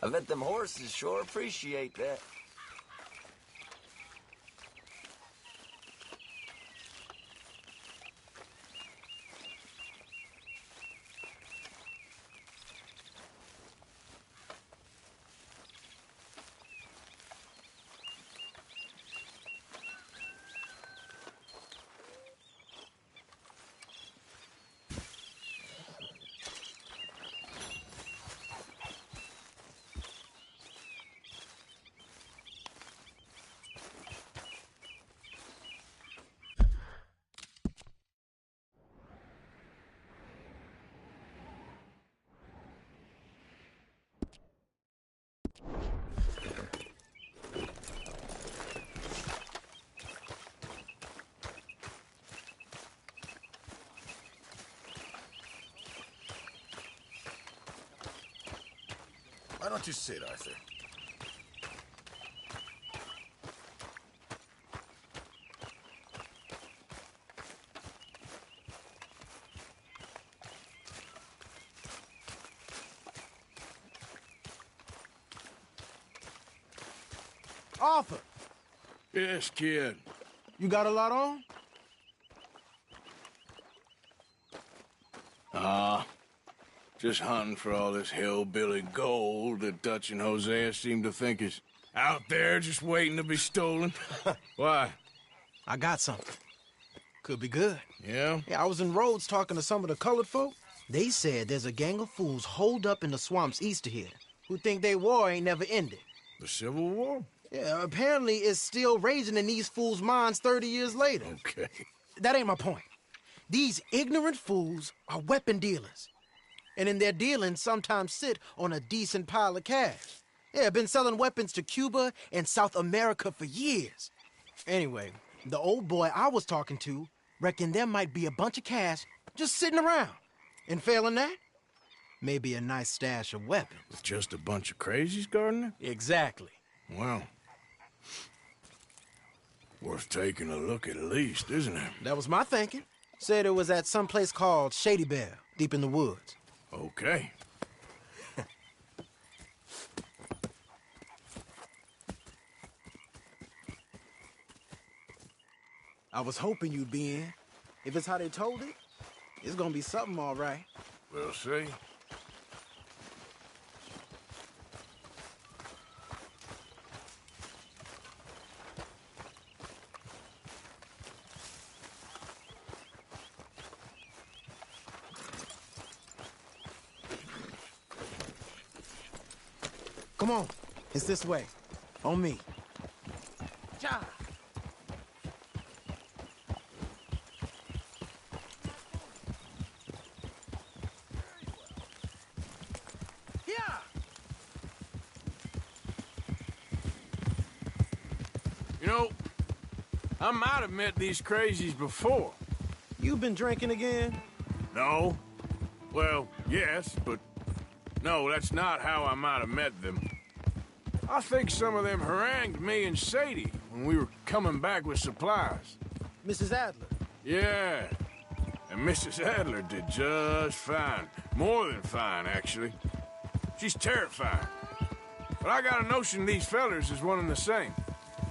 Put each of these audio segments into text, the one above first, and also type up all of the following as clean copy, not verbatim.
I bet them horses sure appreciate that. Why don't you sit, Arthur? Arthur, Yes, kid. you got a lot on? Just hunting for all this hillbilly gold that Dutch and Hosea seem to think is out there just waiting to be stolen. Why? I got something. Could be good. Yeah? Yeah, I was in Rhodes talking to some of the colored folk. They said there's a gang of fools holed up in the swamps east of here who think their war ain't never ended. The Civil War? Yeah, apparently it's still raging in these fools' minds 30 years later. Okay. That ain't my point. These ignorant fools are weapon dealers. And in their dealing sometimes sit on a decent pile of cash. Yeah, been selling weapons to Cuba and South America for years. Anyway, the old boy I was talking to reckoned there might be a bunch of cash just sitting around. And failing that, maybe a nice stash of weapons. With just a bunch of crazies, Gardner? Exactly. Well, worth taking a look at least, isn't it? That was my thinking. Said it was at some place called Shady Belle, deep in the woods. Okay. I was hoping you'd be in. If it's how they told it, it's gonna be something all right. We'll see. Come on, it's this way. On me. Ja. Yeah. You know, I might have met these crazies before. You been drinking again? No? Well, yes, but no, that's not how I might have met them. I think some of them harangued me and Sadie when we were coming back with supplies. Mrs. Adler. Yeah, and Mrs. Adler did just fine. More than fine, actually. She's terrifying. But I got a notion these fellers is one and the same.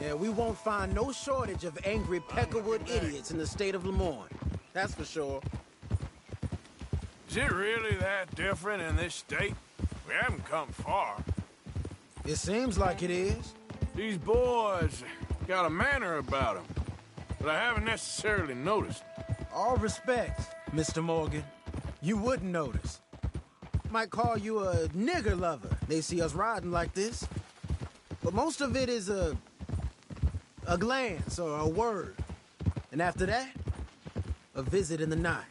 Yeah, we won't find no shortage of angry peckerwood idiots in the state of Lemoyne. That's for sure. Is it really that different in this state? We haven't come far. It seems like it is. These boys got a manner about them that I haven't necessarily noticed. All respect, Mr. Morgan. You wouldn't notice. Might call you a nigger lover. They see us riding like this. But most of it is a glance or a word. And after that, a visit in the night.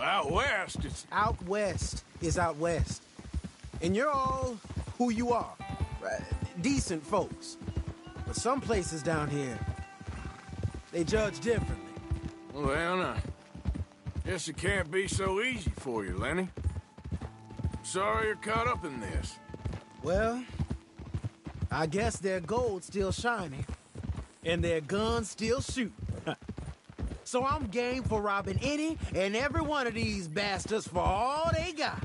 Out west, it's... Out west is out west. And you're all who you are. Right? Decent folks. But some places down here, they judge differently. Well, then, guess it can't be so easy for you, Lenny. Sorry you're caught up in this. Well, I guess their gold's still shining, and their guns still shoot. So I'm game for robbing any and every one of these bastards for all they got.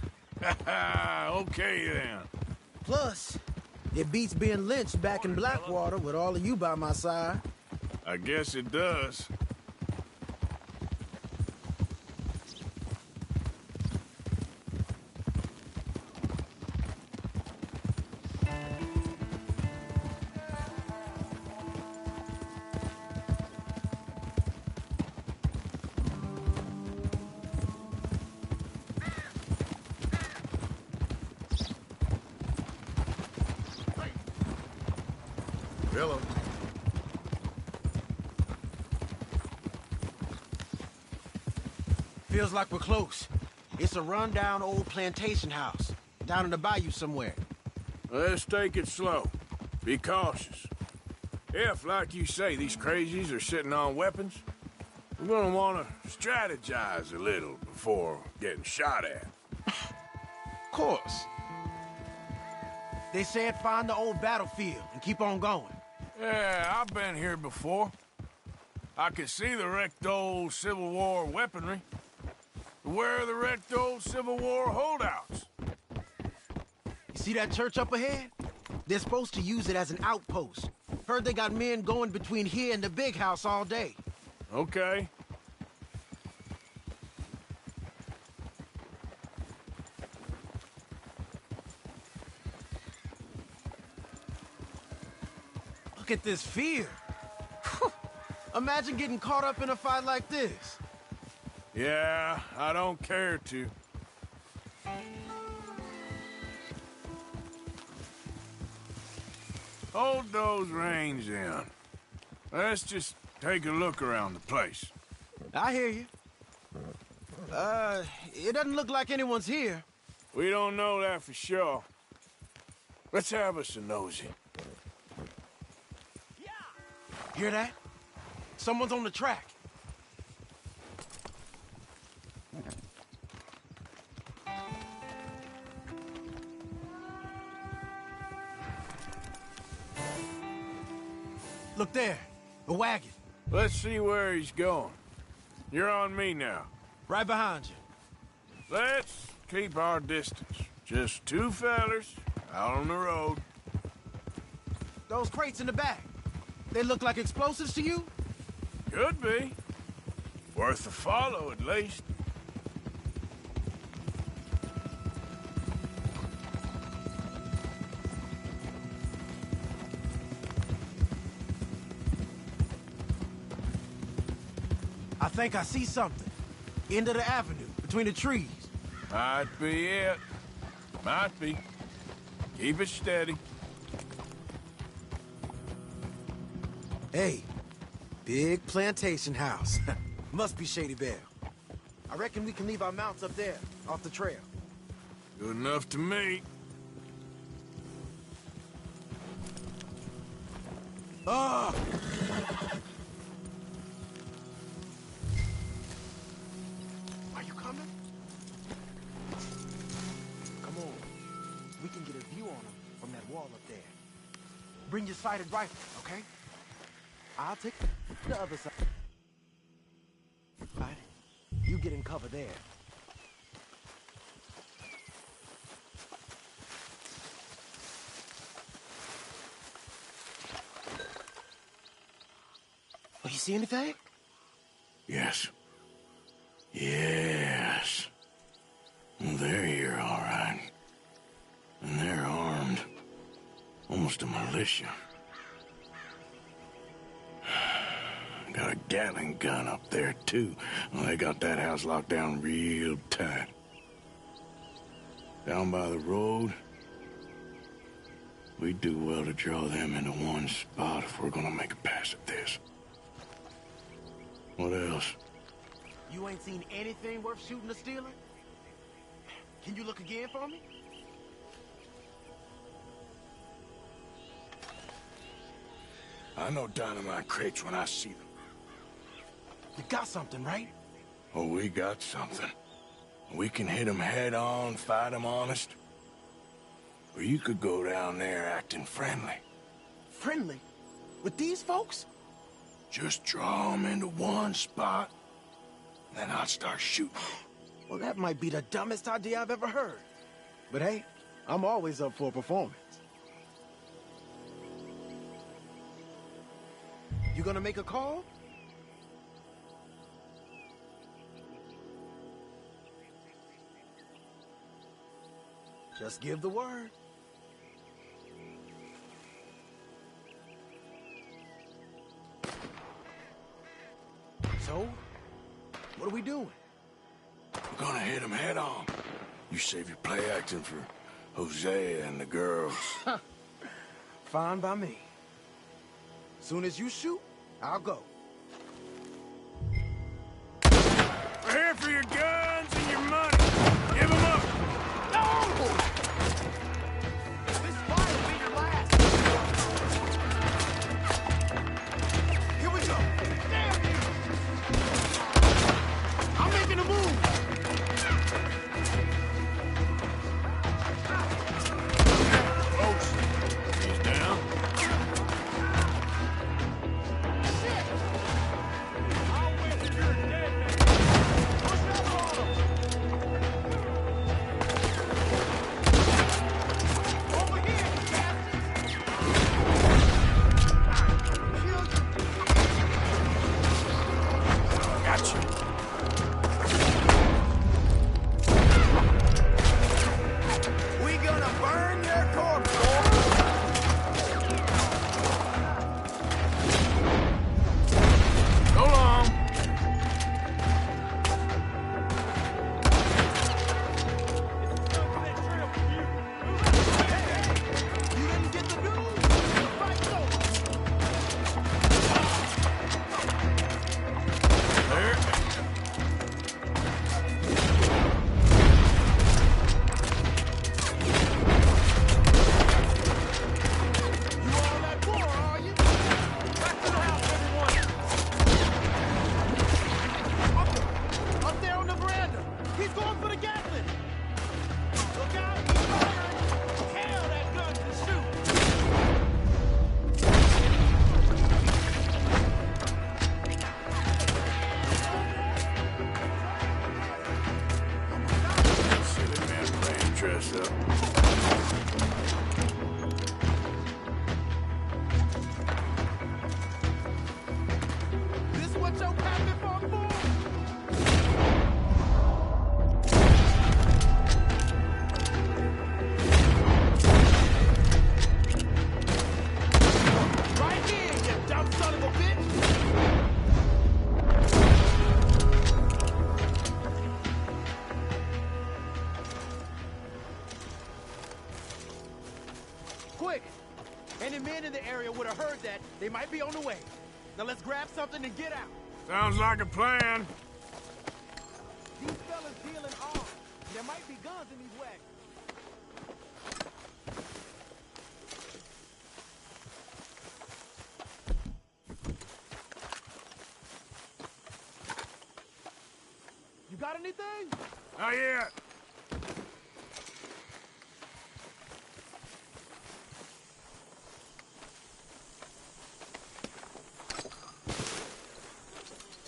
Okay, then. Plus, it beats being lynched back in Blackwater with all of you by my side. I guess it does. Hello. Feels like we're close. It's a rundown old plantation house, down in the bayou somewhere. Let's take it slow. Be cautious. If, like you say, these crazies are sitting on weapons, we're gonna want to strategize a little before getting shot at. Of course. They said find the old battlefield and keep on going. Yeah, I've been here before. I can see the wrecked old Civil War weaponry. Where are the wrecked old Civil War holdouts? You see that church up ahead? They're supposed to use it as an outpost. Heard they got men going between here and the big house all day. Okay. Look at this fear. Imagine getting caught up in a fight like this. Yeah, I don't care to. Hold those reins in. Let's just take a look around the place. I hear you. It doesn't look like anyone's here. We don't know that for sure. Let's have us a nosy. Hear that? Someone's on the track. Look there, a wagon. Let's see where he's going. You're on me now. Right behind you. Let's keep our distance. Just two fellers out on the road. Those crates in the back, they look like explosives to you? Could be. Worth a follow, at least. I think I see something. End of the avenue, between the trees. Might be it. Might be. Keep it steady. Hey, big plantation house. Must be Shady Belle. I reckon we can leave our mounts up there, off the trail. Good enough to me. Ah! Are you coming? Come on. We can get a view on them from that wall up there. Bring your sighted rifle, okay? I'll take the other side. Right. You get in cover there. Oh, you see anything? Yes. Yes. Well, they're here, all right. And they're armed. Almost a militia. Got a Gatling gun up there, too. Well, they got that house locked down real tight. Down by the road, we'd do well to draw them into one spot if we're gonna make a pass at this. What else? You ain't seen anything worth shooting or stealing? Can you look again for me? I know dynamite crates when I see them. You got something, right? Oh, we got something. We can hit them head on, fight them honest. Or you could go down there acting friendly. Friendly? With these folks? Just draw them into one spot, then I'll start shooting. Well, that might be the dumbest idea I've ever heard. But hey, I'm always up for a performance. You gonna make a call? Just give the word. So, what are we doing? We're gonna hit him head on. You save your play acting for Jose and the girls. Fine by me. Soon as you shoot, I'll go. We're here for your guns and your money. Give them up. No! This fight will be your last. Here we go. Damn you! I'm making a move. Folks, he's down. Shit! I'll wait till you're dead, man. Push up on him. Over here, you bastards! Kill you. Gotcha. We gonna burn your corpse, So long. You didn't get the news? The fight's over. There. You all at war, are you? Back to the house, everyone! Up there on the veranda! He's going for the Gatling! Look out! He's firing! Hell, that gun can shoot! Silly man playing dress up. This what your captain fought for? Right here, you dumb son of a bitch! Quick! Any men in the area would have heard that. They might be on the way. Now let's grab something and get out. Sounds like a plan. These fellas dealing arms. There might be guns in these wagons. You got anything? Not yet.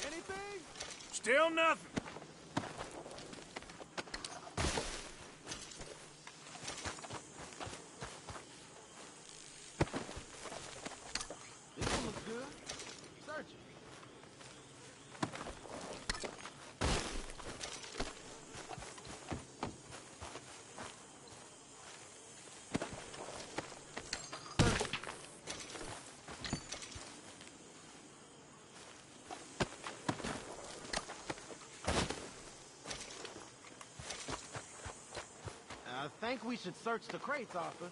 Anything? Still nothing. This one looks good. Search it. I think we should search the crates, Arthur.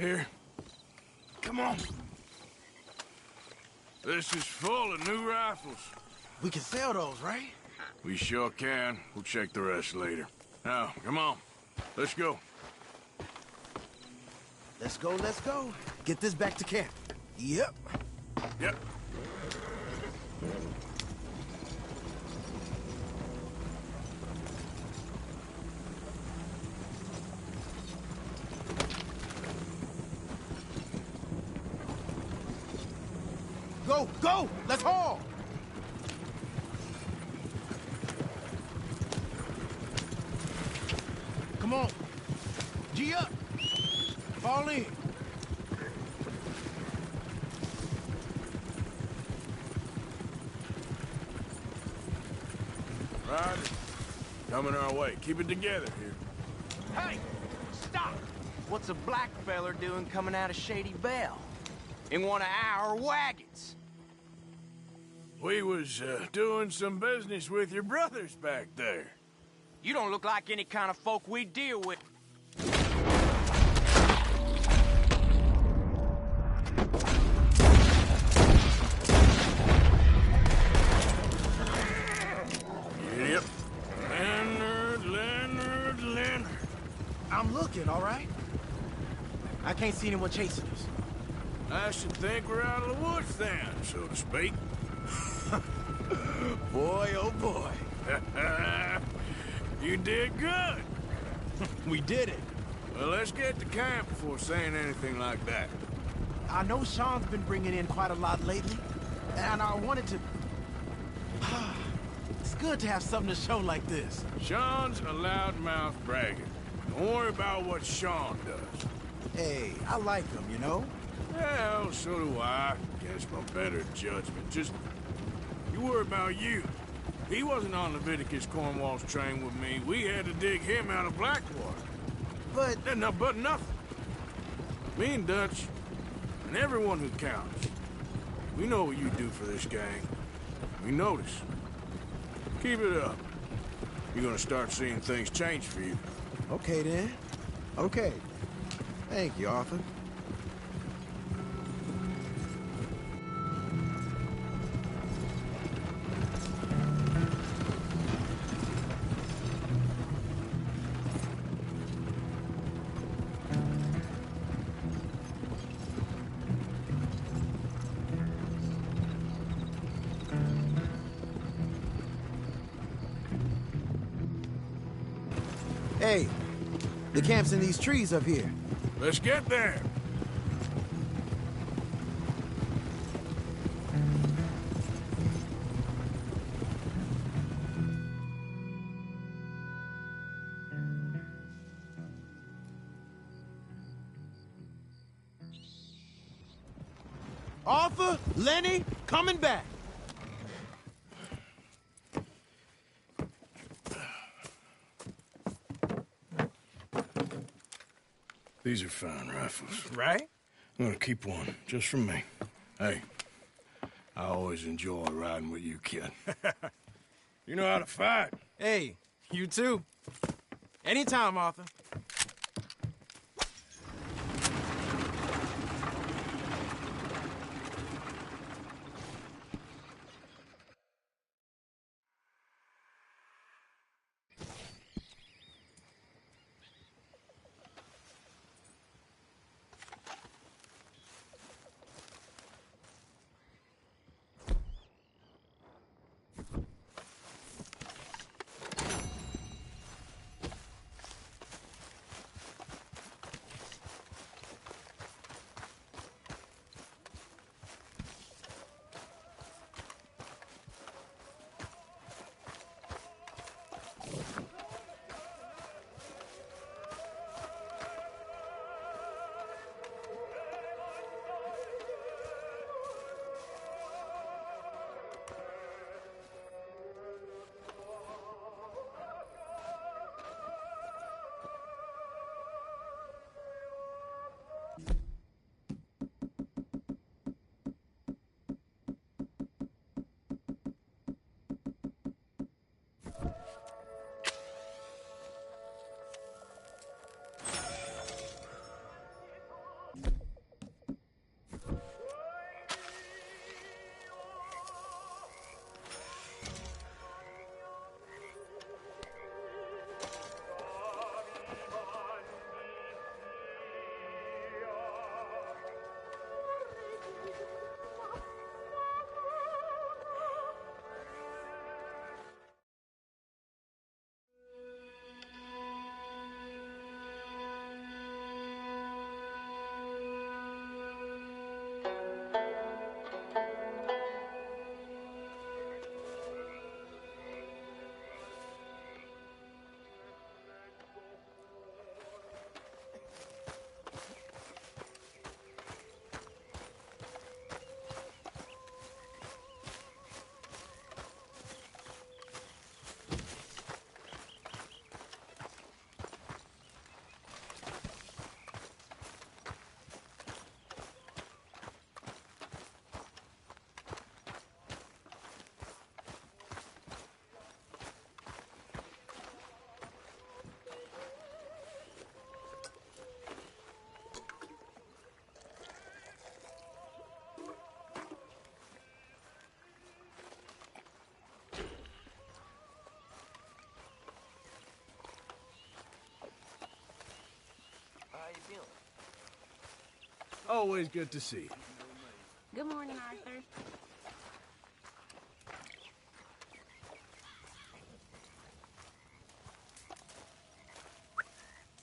Here. Come on. This is full of new rifles. We can sell those, right? We sure can. We'll check the rest later. Now, come on. Let's go. Let's go, let's go. Get this back to camp. Yep. Yep. Go, go! Let's haul! Come on. G up. Fall in. Right. Coming our way. Keep it together here. Hey, stop! What's a black feller doing coming out of Shady Belle? In one of our wagons? We was doing some business with your brothers back there. You don't look like any kind of folk we deal with. Yep. Leonard. I'm looking, all right? I can't see anyone chasing us. I should think we're out of the woods then, so to speak. Boy, oh boy. You did good. We did it. Well, let's get to camp before saying anything like that. I know Sean's been bringing in quite a lot lately, and I wanted to... It's good to have something to show like this. Sean's a loudmouth bragger. Don't worry about what Sean does. Hey, I like him, you know? Well, so do I. Guess my better judgment. Just, you worry about you. He wasn't on Leviticus Cornwall's train with me. We had to dig him out of Blackwater. But... But nothing. Me and Dutch, and everyone who counts, we know what you do for this gang. We notice. Keep it up. You're gonna start seeing things change for you. Okay, then. Okay. Thank you, Arthur. Hey, the camp's in these trees up here. Let's get there. Arthur, Lenny, coming back. These are fine rifles. Right? I'm gonna keep one, just for me. Hey, I always enjoy riding with you, kid. You know how to fight. Hey, you too. Anytime, Arthur. Always good to see you. Good morning, Arthur.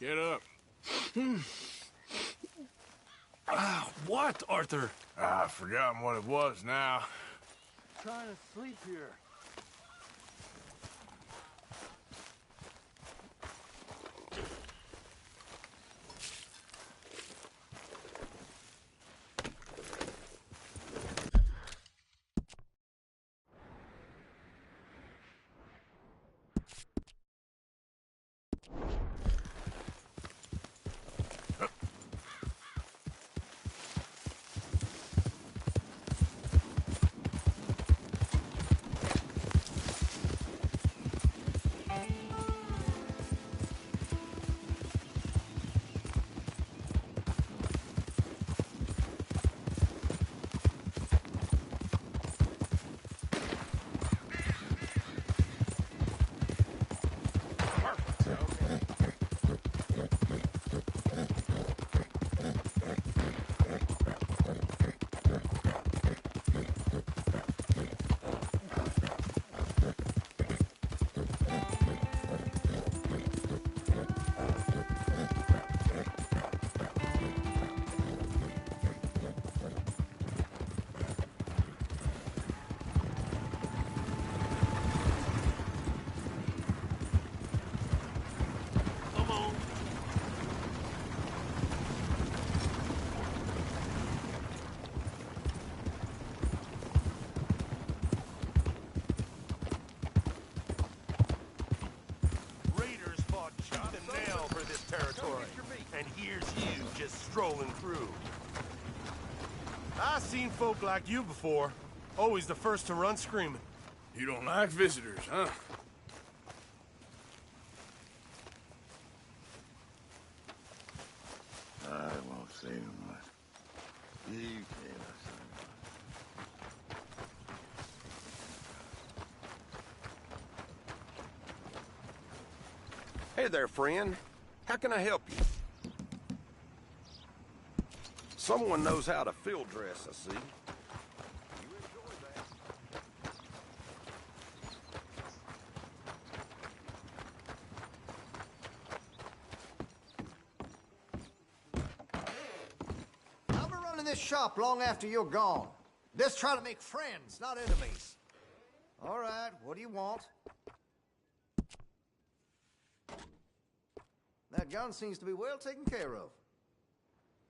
Get up. What, Arthur? I've forgotten what it was now. Trying to sleep here. And here's you just strolling through. I've seen folk like you before. Always the first to run screaming. You don't like visitors, huh? I won't say too much. You can't say much. Hey there, friend. How can I help you? Someone knows how to field dress, I see. You enjoy that. I'll be running this shop long after you're gone. Just try to make friends, not enemies. All right, what do you want? That gun seems to be well taken care of.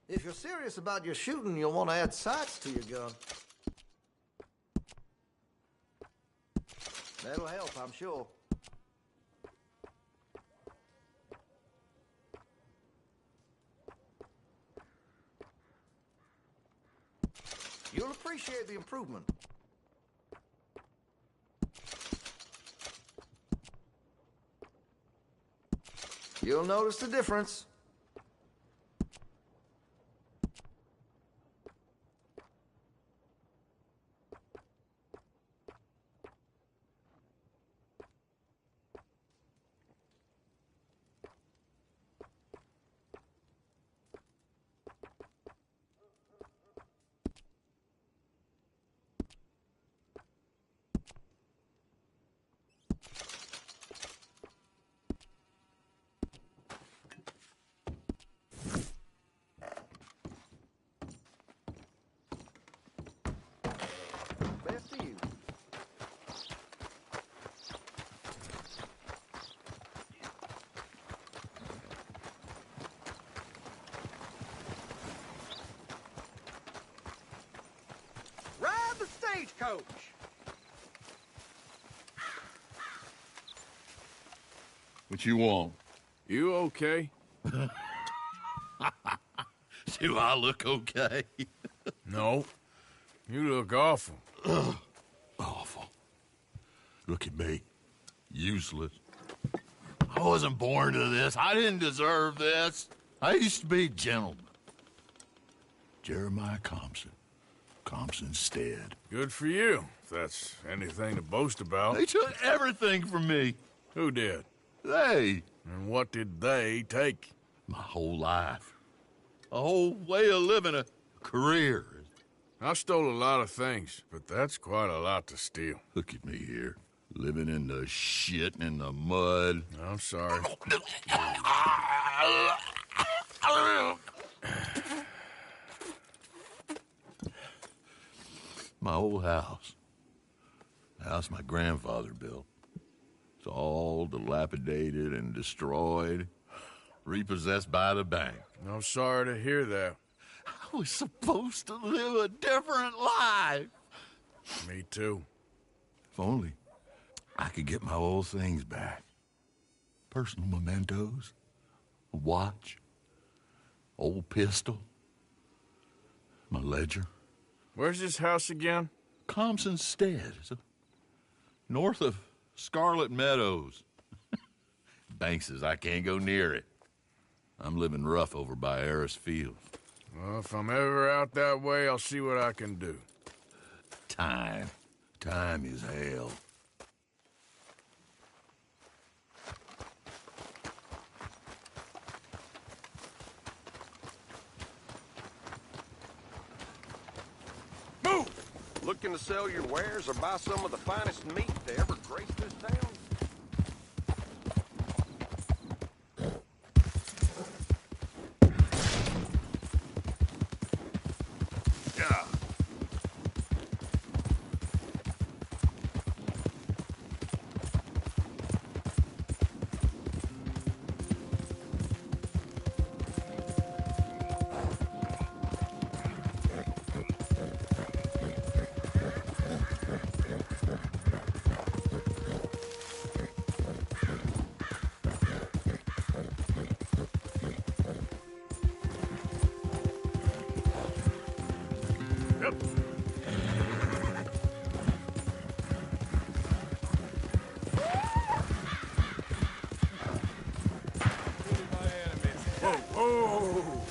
If you're serious about your shooting, you'll want to add sights to your gun. That'll help, I'm sure. You'll appreciate the improvement. You'll notice the difference. Best to you. Ride the stagecoach! What you want? You okay? Do I look okay? No. You look awful. Awful. Look at me. Useless. I wasn't born to this. I didn't deserve this. I used to be a gentleman. Jeremiah Compson. Compson's dead. Good for you, if that's anything to boast about. They took everything from me. Who did? They. And what did they take? My whole life. A whole way of living, career. I've stole a lot of things, but that's quite a lot to steal. Look at me here, living in the shit and in the mud. I'm sorry. My old house. The house my grandfather built. It's all dilapidated and destroyed, repossessed by the bank. I'm sorry to hear that. I was supposed to live a different life. Me too. If only I could get my old things back. Personal mementos, a watch, old pistol, my ledger. Where's this house again? Compson Stead, north of Scarlet Meadows. Bank says I can't go near it. I'm living rough over by Harris Field. Well, if I'm ever out that way, I'll see what I can do. Time. Time is hell. Move! Looking to sell your wares or buy some of the finest meat to ever grace this town? Yeah. Yep. Whoa, whoa!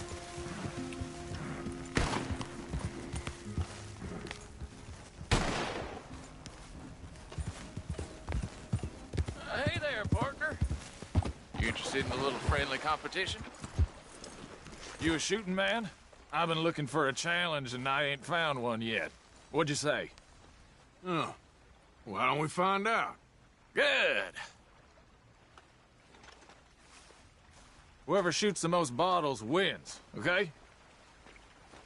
Hey there, partner. You interested in a little friendly competition? You a shooting man? I've been looking for a challenge and I ain't found one yet. What'd you say? Oh. Why don't we find out? Good. Whoever shoots the most bottles wins, okay?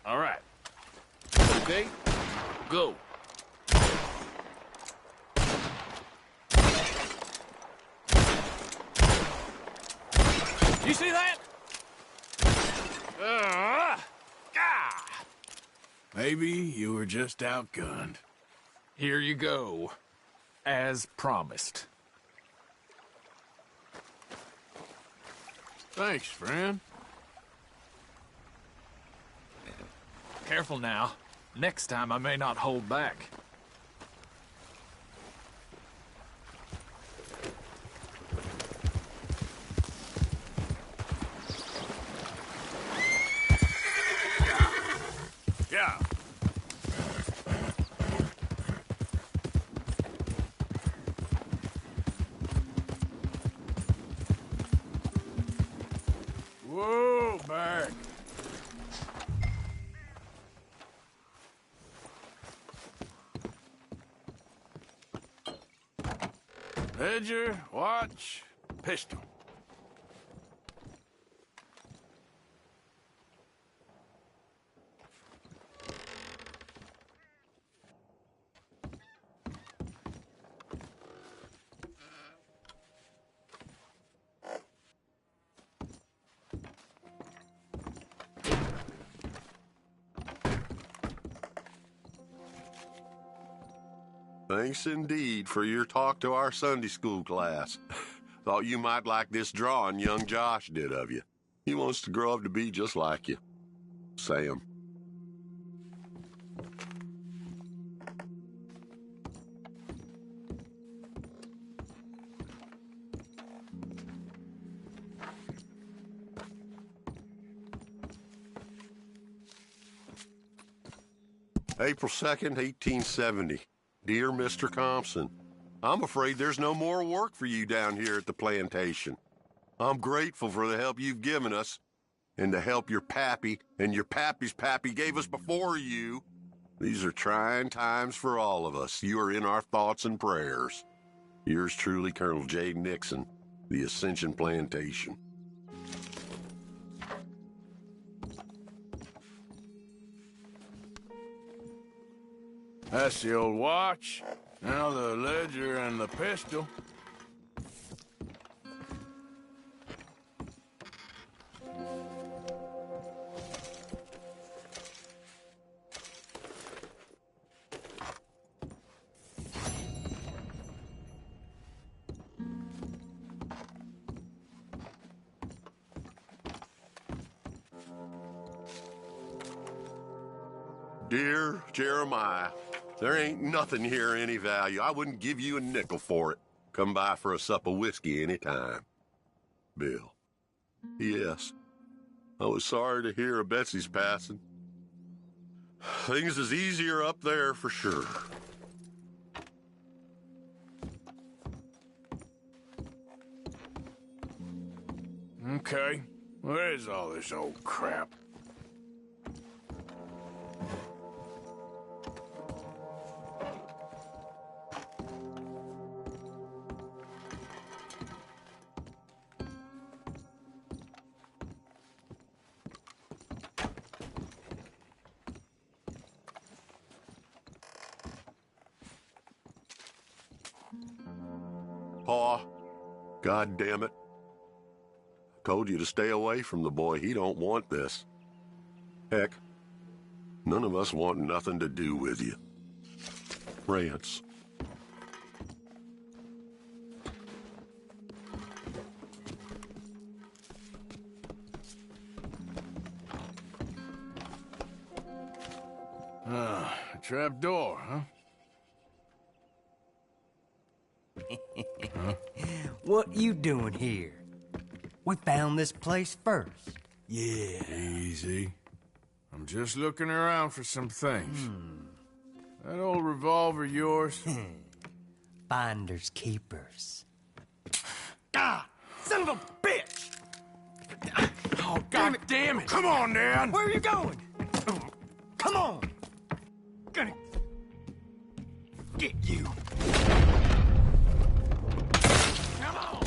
All right. Okay, go. You see that? Maybe you were just outgunned. Here you go. As promised. Thanks, friend. Careful now. Next time I may not hold back. Yeah. Whoa, back. Ledger, watch, pistol. Thanks indeed for your talk to our Sunday school class. Thought you might like this drawing young Josh did of you. He wants to grow up to be just like you. Sam. April 2nd, 1870. Dear Mr. Compson, I'm afraid there's no more work for you down here at the plantation. I'm grateful for the help you've given us, and to help your pappy and your pappy's pappy gave us before you. These are trying times for all of us. You are in our thoughts and prayers. Yours truly, Colonel J. Nixon, the Ascension Plantation. That's the old watch. Now the ledger and the pistol. Dear Jeremiah, there ain't nothing here of any value. I wouldn't give you a nickel for it. Come by for a sup of whiskey any time. Bill. P.S. I was sorry to hear of Betsy's passing. Things is easier up there for sure. Okay, where is all this old crap? Pa, God damn it. I told you to stay away from the boy. He don't want this. Heck, none of us want nothing to do with you. Rance. Trap door, huh? What you doing here? We found this place first. Yeah. Easy. I'm just looking around for some things. That old revolver yours? Finders keepers. Ah! Son of a bitch! Oh, God damn it! Come on, Dan! Where are you going? Come on! Gonna get you. Come on!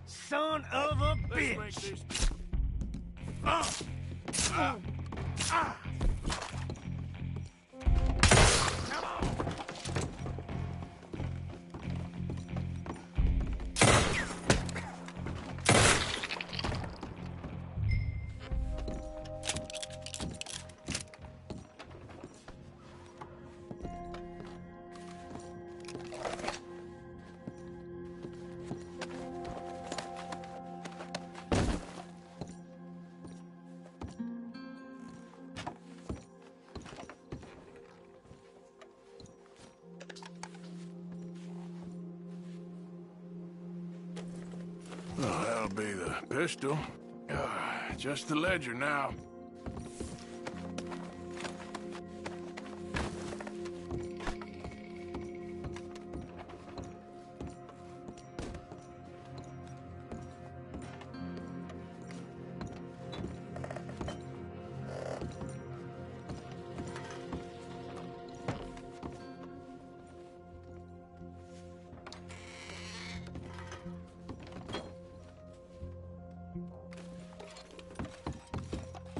Son of a bitch! Well, that'll be the pistol. Just the ledger now.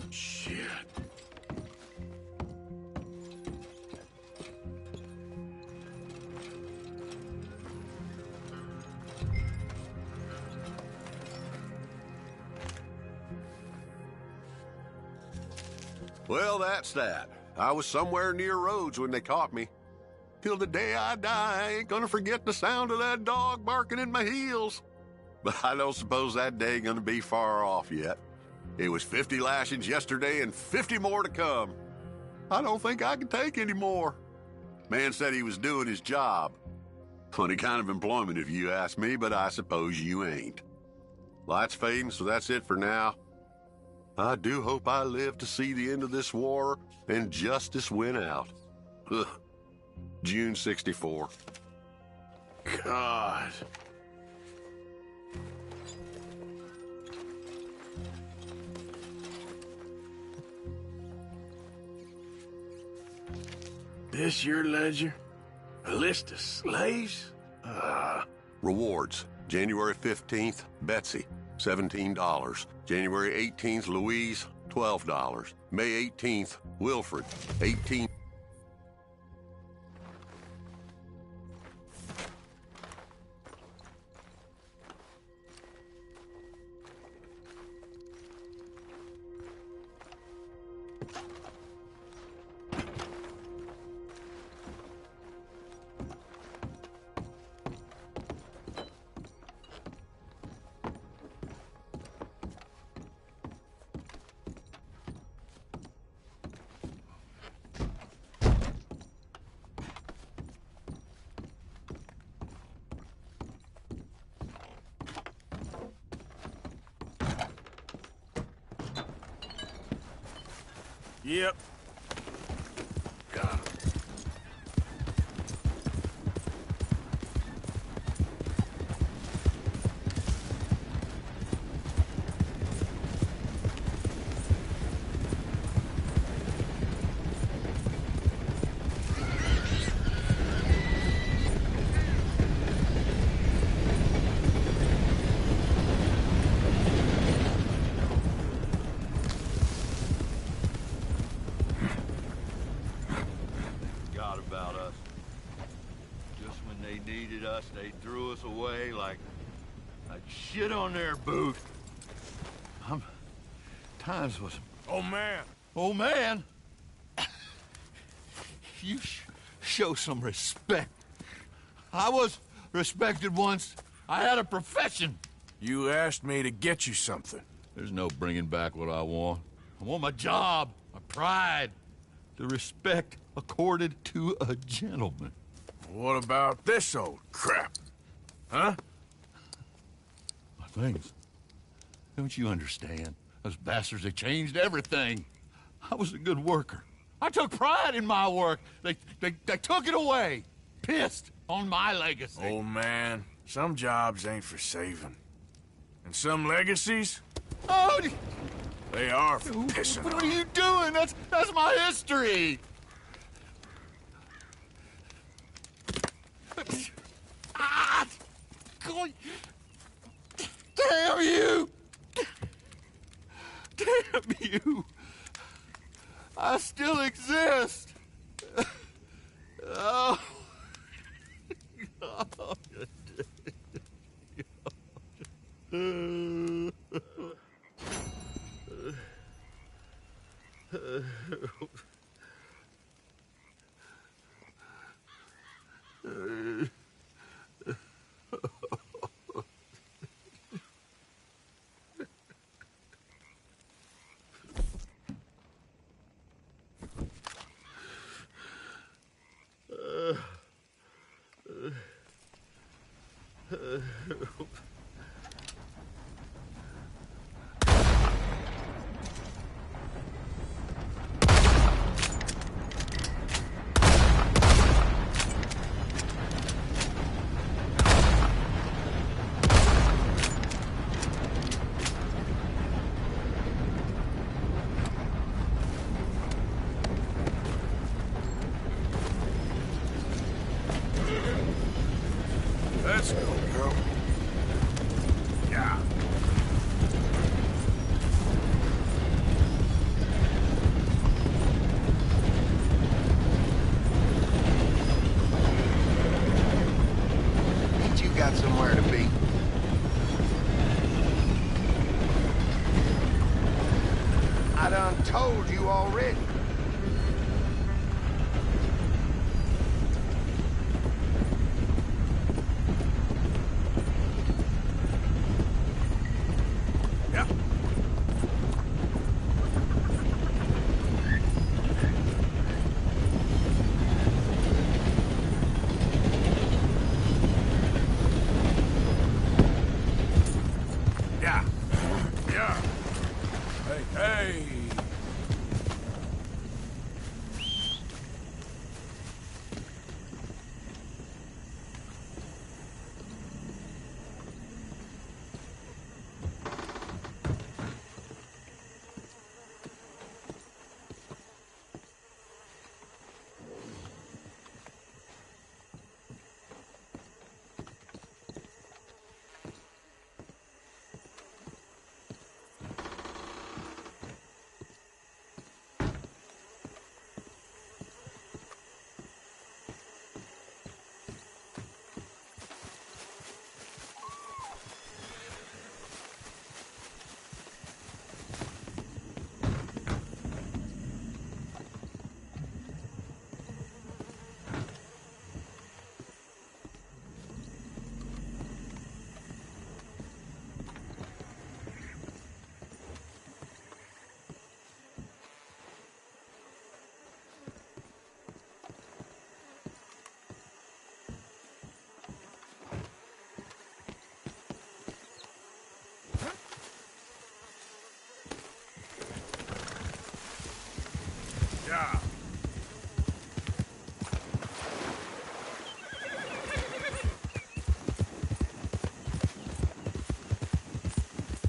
Shit. Well, that's that. I was somewhere near Rhodes when they caught me. Till the day I die, I ain't gonna forget the sound of that dog barking in my heels. But I don't suppose that day gonna be far off yet. It was 50 lashings yesterday and 50 more to come. I don't think I can take any more. Man said he was doing his job. Funny kind of employment if you ask me, but I suppose you ain't. Light's fading, so that's it for now. I do hope I live to see the end of this war and justice win out. Ugh. June 64. God. This your ledger? A list of slaves? Rewards. January 15th, Betsy, $17. January 18th, Louise, $12. May 18th, Wilfred, $18. Yep. Got him. They threw us away like shit on their boot. Times was... Oh, man. Oh, man? You show some respect. I was respected once. I had a profession. You asked me to get you something. There's no bringing back what I want. I want my job, my pride, the respect accorded to a gentleman. What about this old crap? Huh? My things. Don't you understand? Those bastards, they changed everything. I was a good worker. I took pride in my work. They took it away. Pissed on my legacy. Oh, man. Some jobs ain't for saving. And some legacies? Oh! They are for pissing What on. are you doing? That's my history. Ah! God. Damn you! Damn you! I still exist! Oh. God. Let's go, girl. Yeah. Ain't you got somewhere to be? I done told you already. Hey,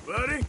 buddy.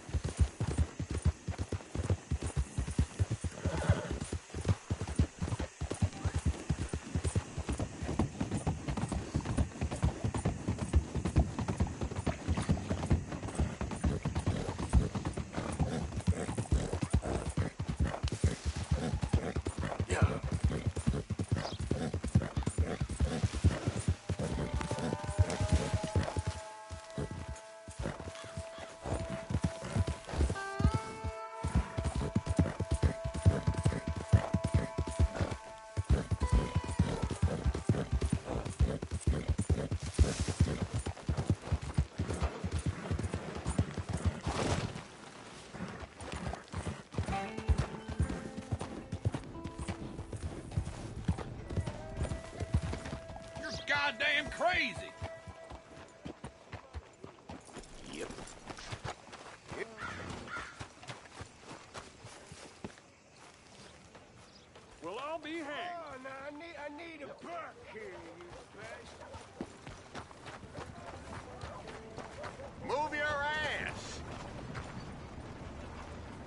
Goddamn crazy! Yep. Well, I'll be hanged. Oh, no, I need a buck here, you bastard. Move your ass!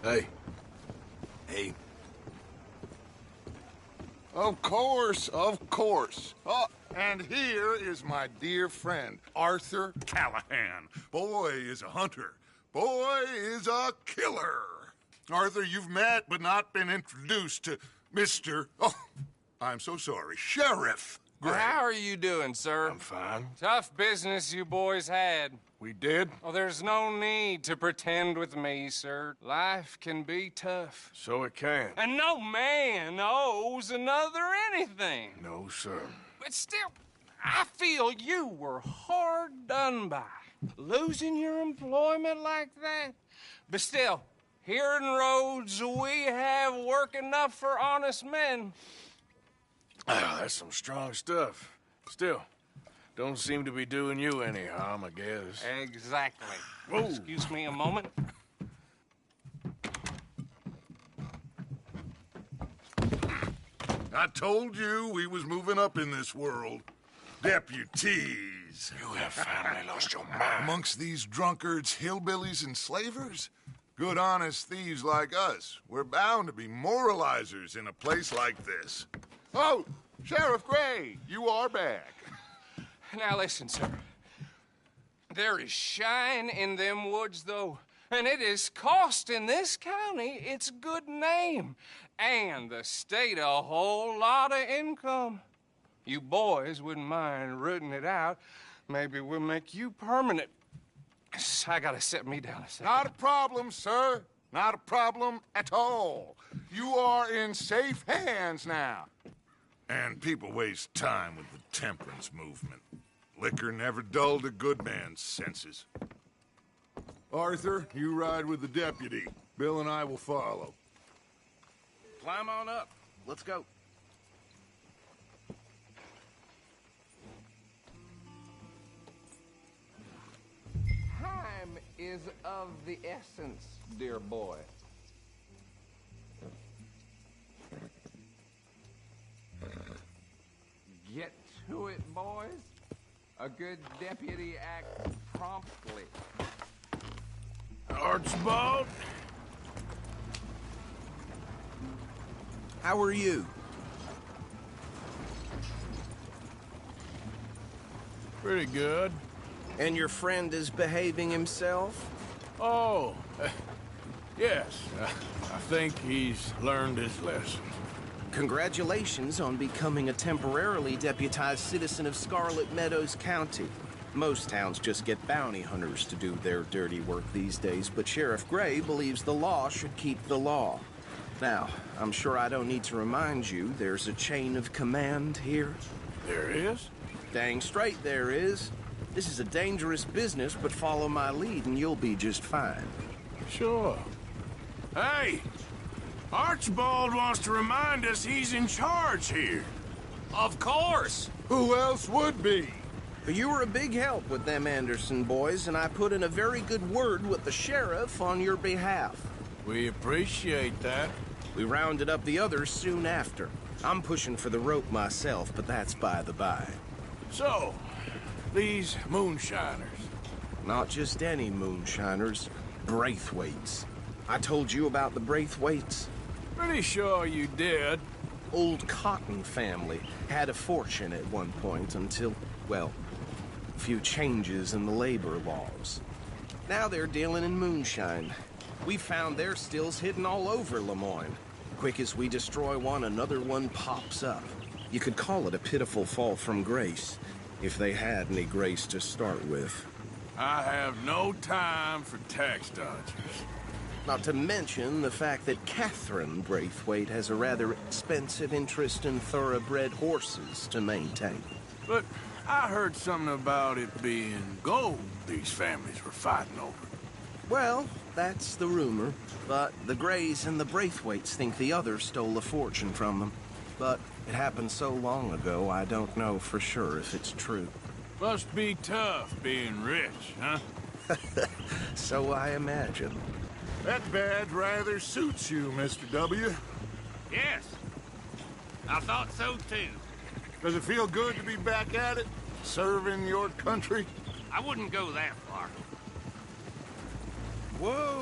Hey. Hey. Of course, of course. Oh, and here is my dear friend, Arthur Callahan. Boy is a hunter. Boy is a killer. Arthur, you've met but not been introduced to Mr. Oh, I'm so sorry, Sheriff Gray. How are you doing, sir? I'm fine. Tough business you boys had. We did? Oh, there's no need to pretend with me, sir. Life can be tough. So it can. And no man owes another anything. No, sir. But still, I feel you were hard done by. Losing your employment like that. But still, here in Rhodes, we have work enough for honest men. Ah, that's some strong stuff. Still, don't seem to be doing you any harm, I guess. Exactly. Whoa. Excuse me a moment. I told you we was moving up in this world. Deputies. You have finally lost your mind. Amongst these drunkards, hillbillies, and slavers? Good, honest thieves like us. We're bound to be moralizers in a place like this. Oh, Sheriff Gray, you are back. Now listen, sir. There is shine in them woods, though, and it is costing this county its good name and the state a whole lot of income. You boys wouldn't mind rooting it out. Maybe we'll make you permanent. I gotta set me down a second. Not a problem, sir. Not a problem at all. You are in safe hands now. And people waste time with the temperance movement. Liquor never dulled a good man's senses. Arthur, you ride with the deputy. Bill and I will follow. Climb on up. Let's go. Time is of the essence, dear boy. Get to it, boys. A good deputy acts promptly. Archibald? How are you? Pretty good. And your friend is behaving himself? Oh, yes. I think he's learned his lesson. Congratulations on becoming a temporarily deputized citizen of Scarlet Meadows County. Most towns just get bounty hunters to do their dirty work these days, but Sheriff Gray believes the law should keep the law. Now, I'm sure I don't need to remind you there's a chain of command here. There is? Dang straight there is. This is a dangerous business, but follow my lead and you'll be just fine. Sure. Hey! Archibald wants to remind us he's in charge here. Of course! Who else would be? You were a big help with them Anderson boys, and I put in a very good word with the sheriff on your behalf. We appreciate that. We rounded up the others soon after. I'm pushing for the rope myself, but that's by the by. So, these moonshiners. Not just any moonshiners. Braithwaites. I told you about the Braithwaites? Pretty sure you did. Old Cotton family had a fortune at one point until, well, a few changes in the labor laws. Now they're dealing in moonshine. We found their stills hidden all over Lemoyne. Quick as we destroy one, another one pops up. You could call it a pitiful fall from grace, if they had any grace to start with. I have no time for tax dodgers. Not to mention the fact that Catherine Braithwaite has a rather expensive interest in thoroughbred horses to maintain. But I heard something about it being gold these families were fighting over. Well, that's the rumor, but the Greys and the Braithwaites think the others stole a fortune from them. But it happened so long ago, I don't know for sure if it's true. Must be tough being rich, huh? So I imagine. That badge rather suits you, Mr. W. Yes. I thought so, too. Does it feel good to be back at it? Serving your country? I wouldn't go that far. Whoa!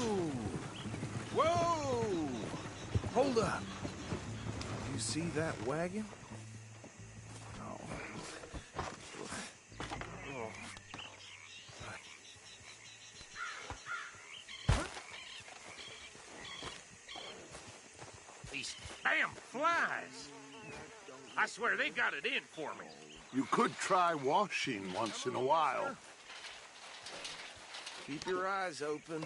Whoa! Hold up. You see that wagon? These damn flies. I swear they got it in for me. You could try washing once in a while. Keep your eyes open.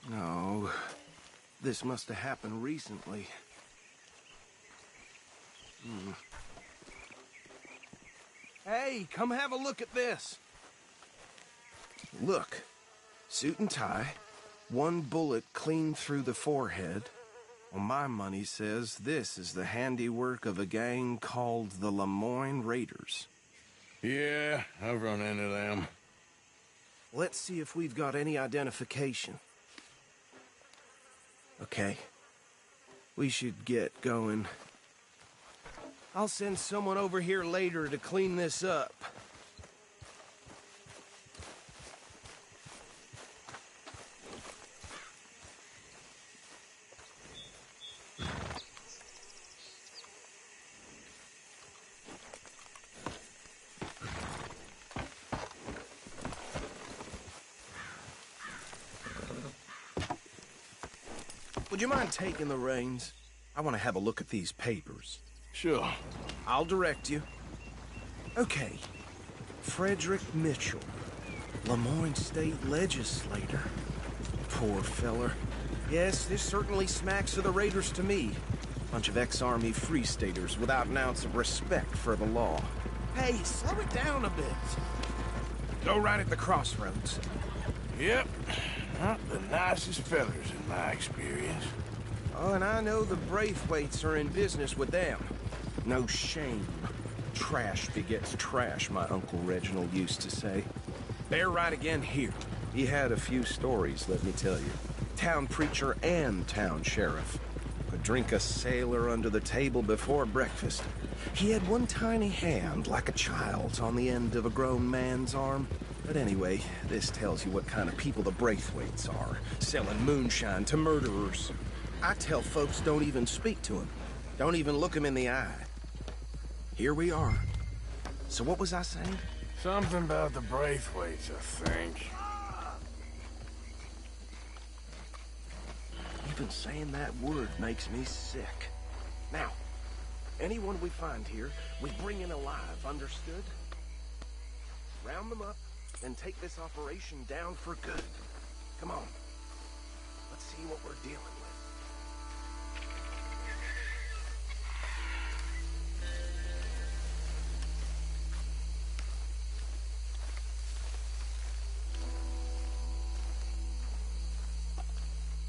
No, this must have happened recently. Hey, come have a look at this. Look, suit and tie, one bullet clean through the forehead. Well, my money says this is the handiwork of a gang called the Lemoyne Raiders. Yeah, I've run into them. Let's see if we've got any identification. Okay. We should get going. I'll send someone over here later to clean this up. Would you mind taking the reins? I want to have a look at these papers. Sure. I'll direct you. Okay. Frederick Mitchell, Lemoyne State Legislator. Poor feller. Yes, this certainly smacks of the Raiders to me. Bunch of ex-Army Free Staters without an ounce of respect for the law. Hey, slow it down a bit. Go right at the crossroads. Yep. Not the nicest fellers in my experience. Oh, and I know the Braithwaites are in business with them. No shame. Trash begets trash, my Uncle Reginald used to say. They're right again here. He had a few stories, let me tell you. Town preacher and town sheriff. Could drink a sailor under the table before breakfast. He had one tiny hand, like a child's, on the end of a grown man's arm. But anyway, this tells you what kind of people the Braithwaites are, selling moonshine to murderers. I tell folks don't even speak to him. Don't even look him in the eye. Here we are. So what was I saying? Something about the Braithwaites, I think. Even saying that word makes me sick. Now, anyone we find here, we bring in alive, understood? Round them up, and take this operation down for good. Come on. Let's see what we're dealing with.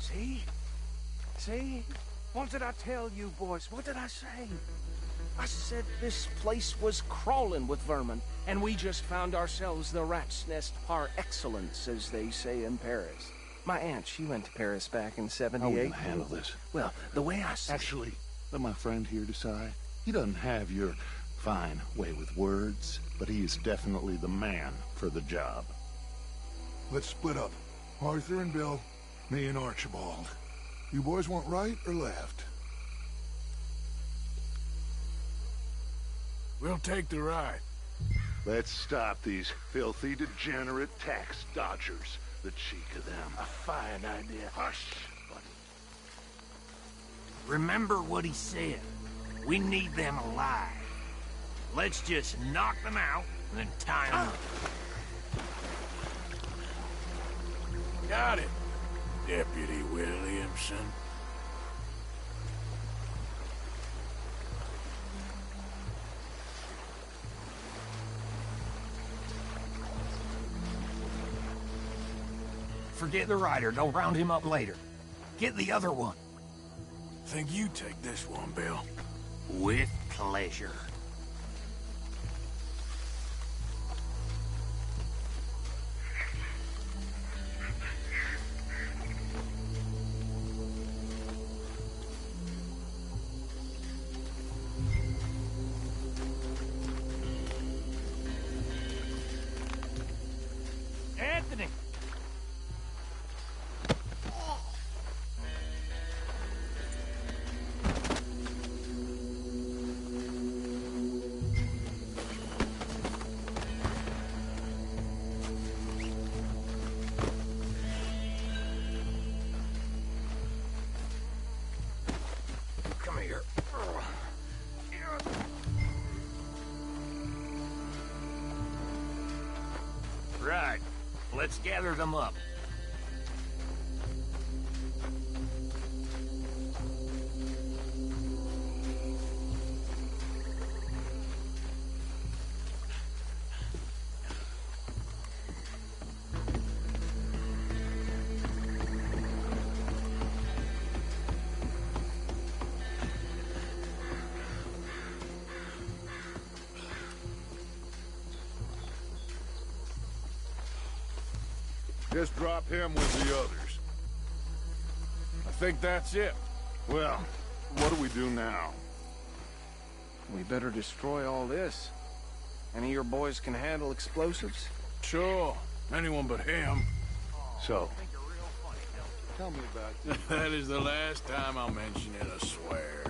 See? See? What did I tell you, boys? What did I say? I said this place was crawling with vermin, and we just found ourselves the rat's nest par excellence, as they say in Paris. My aunt, she went to Paris back in '78. How are we gonna handle this? Well, the way I see Actually, let my friend here decide. He doesn't have your fine way with words, but he is definitely the man for the job. Let's split up. Arthur and Bill, me and Archibald. You boys want right or left? We'll take the right. Let's stop these filthy, degenerate tax dodgers. The cheek of them. A fine idea. Hush, buddy. Remember what he said. We need them alive. Let's just knock them out and then tie them up. Got it, Deputy Williamson. Forget the rider. Go round him up later. Get the other one. Think you take this one, Bill? With pleasure. Anthony! Come here. Right. Let's gather them up. Just drop him with the others. I think that's it. Well, what do we do now? We better destroy all this. Any of your boys can handle explosives? Sure. Anyone but him. So, tell me about this. That is the last time I'll mention it, I swear.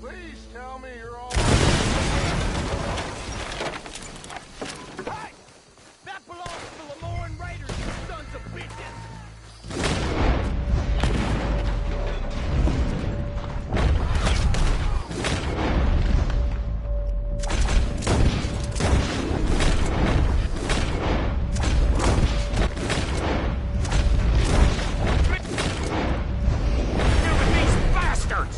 Please tell me you're all... Hey! That belongs to the Lemoran Raiders, you sons of bitches! Get with these bastards!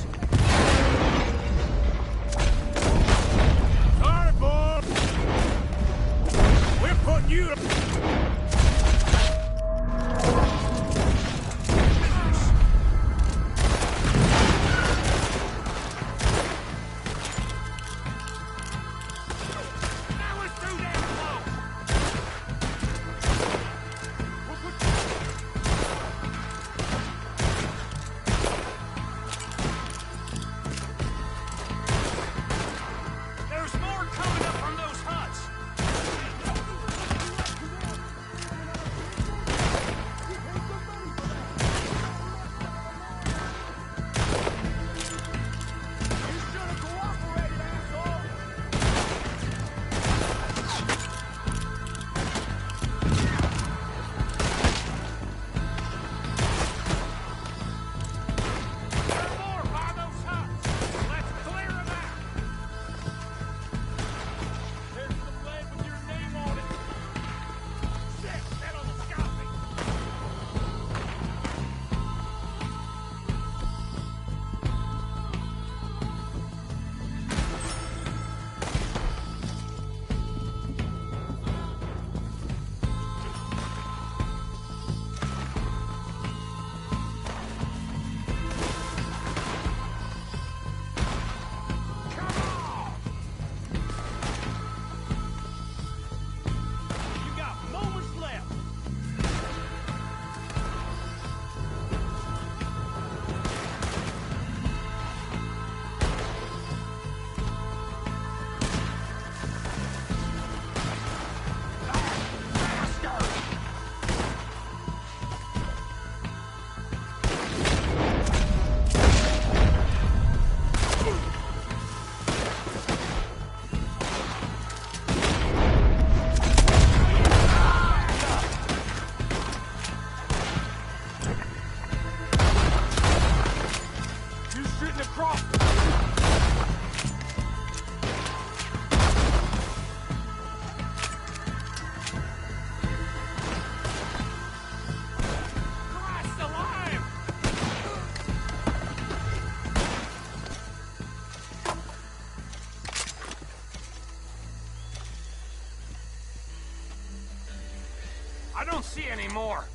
see any more.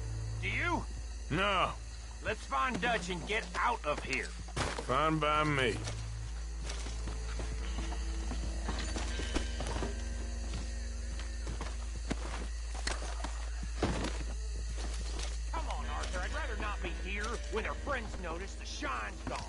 Do you? No. Let's find Dutch and get out of here. Fine by me. Come on, Arthur. I'd rather not be here when our friends notice the shine's gone.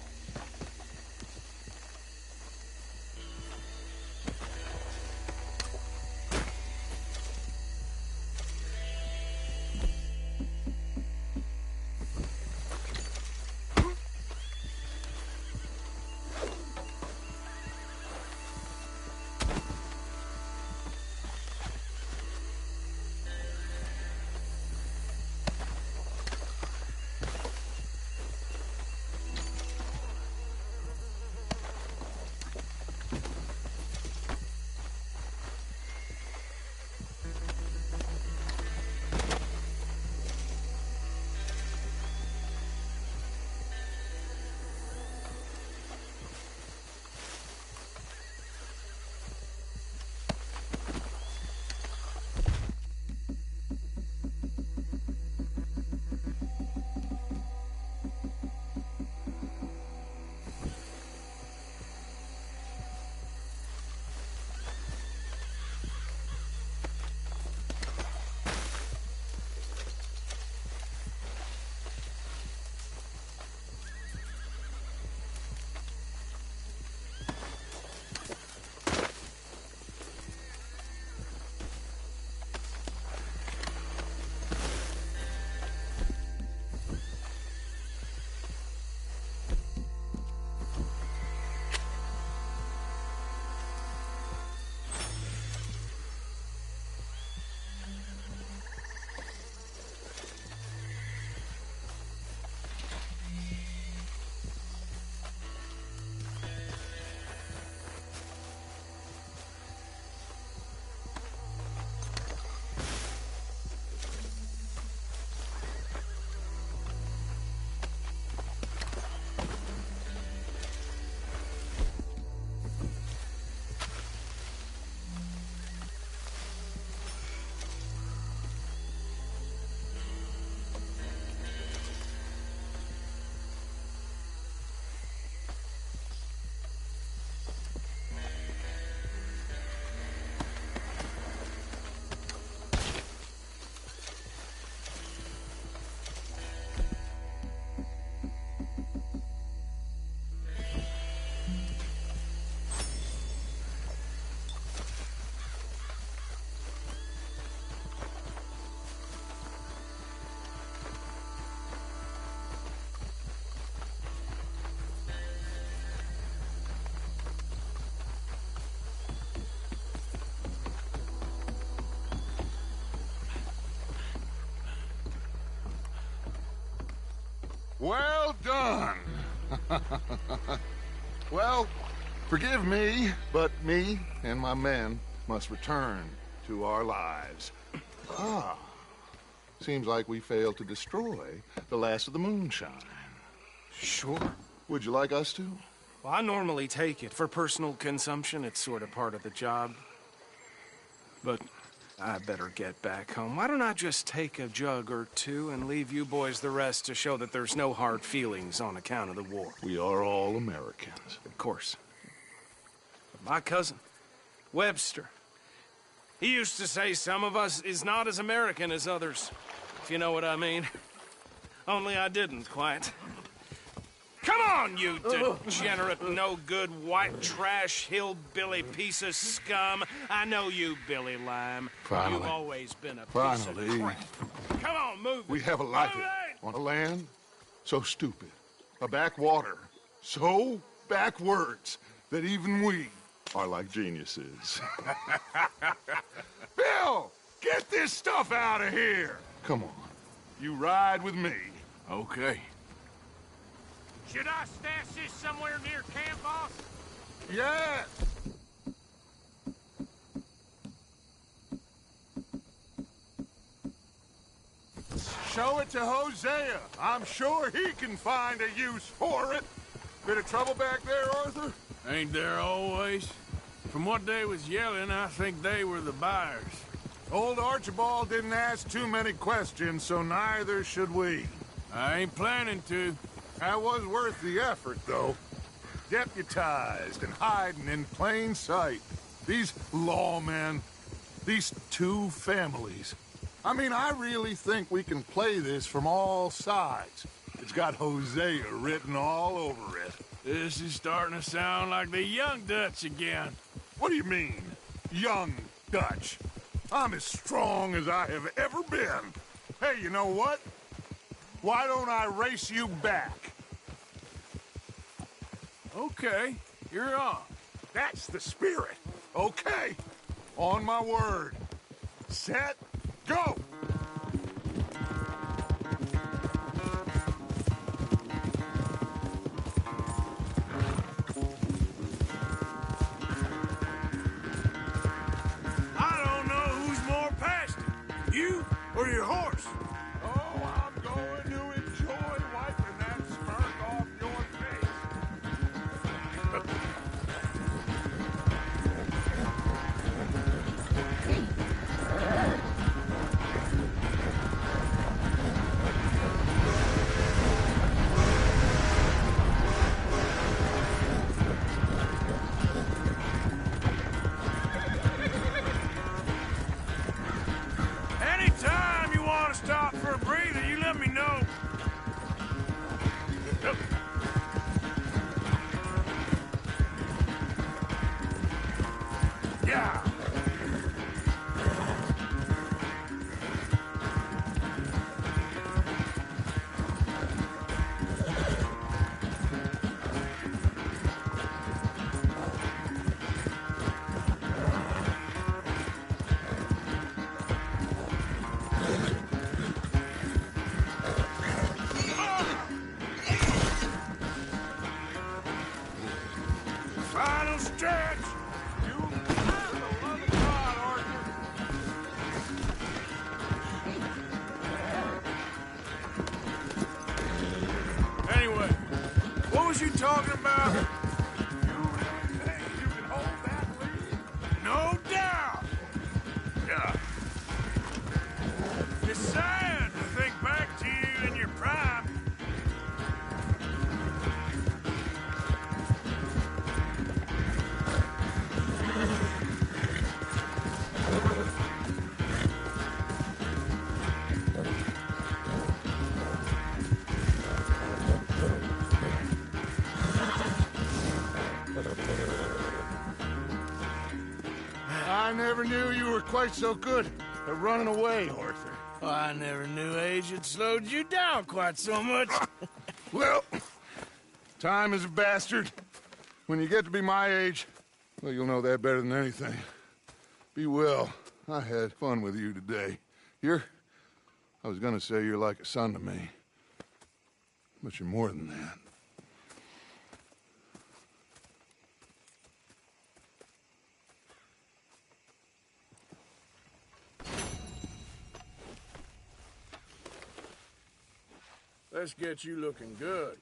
Well done. Well, forgive me, but me and my men must return to our lives. Ah, seems like we failed to destroy the last of the moonshine. Sure. Would you like us to? Well, I normally take it. For personal consumption, it's sort of part of the job. But I better get back home. Why don't I just take a jug or two and leave you boys the rest to show that there's no hard feelings on account of the war? We are all Americans. Of course. But my cousin, Webster, he used to say some of us is not as American as others, if you know what I mean. Only I didn't quite. Come on, you degenerate, no-good, white trash, hillbilly piece of scum. I know you, Billy Lime. Finally. You've always been a piece of crap. Come on, move it. We have a life on a land so stupid, a backwater so backwards that even we are like geniuses. Bill, get this stuff out of here. Come on, you ride with me. Okay. Should I stash this somewhere near camp, boss? Yes. Show it to Hosea. I'm sure he can find a use for it. Bit of trouble back there, Arthur? Ain't there always? From what they was yelling, I think they were the buyers. Old Archibald didn't ask too many questions, so neither should we. I ain't planning to. That was worth the effort, though. Deputized and hiding in plain sight. These lawmen, these two families. I mean, I really think we can play this from all sides. It's got Hosea written all over it. This is starting to sound like the Young Dutch again. What do you mean, Young Dutch? I'm as strong as I have ever been. Hey, you know what? Why don't I race you back? Okay, you're on. That's the spirit. Okay, on my word. Set, go! I don't know who's more pasty, you or your horse. Oh, I'm going to enjoy wiping that smirk off your face. Anytime you want to stop for a breather, you let me know. Yeah. Final stretch. Anyway, what was you talking about? You really think you can hold that lead? No doubt. Yeah. It's sad to think back to you in your prime. I never knew you were quite so good at running away, Arthur. Well, I never knew age had slowed you down quite so much. Well, time is a bastard. When you get to be my age, well, you'll know that better than anything. Be well. I had fun with you today. I was gonna say you're like a son to me. But you're more than that. Let's get you looking good.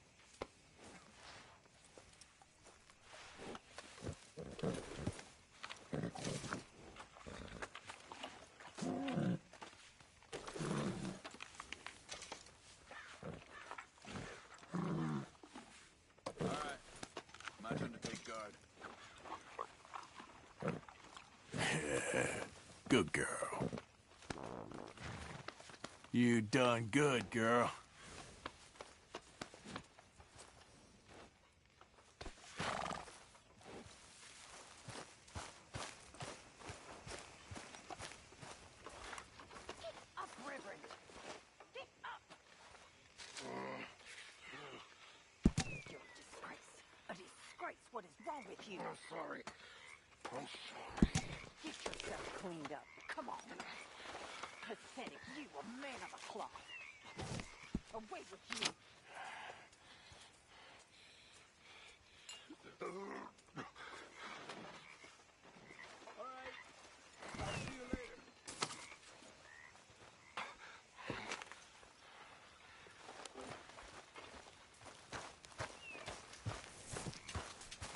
My turn to take guard. Good girl. You done good, girl. What is wrong with you? I'm sorry. I'm sorry. Get yourself cleaned up. Come on. Pathetic. You a man of the cloth. Away with you. All right. I'll see you later.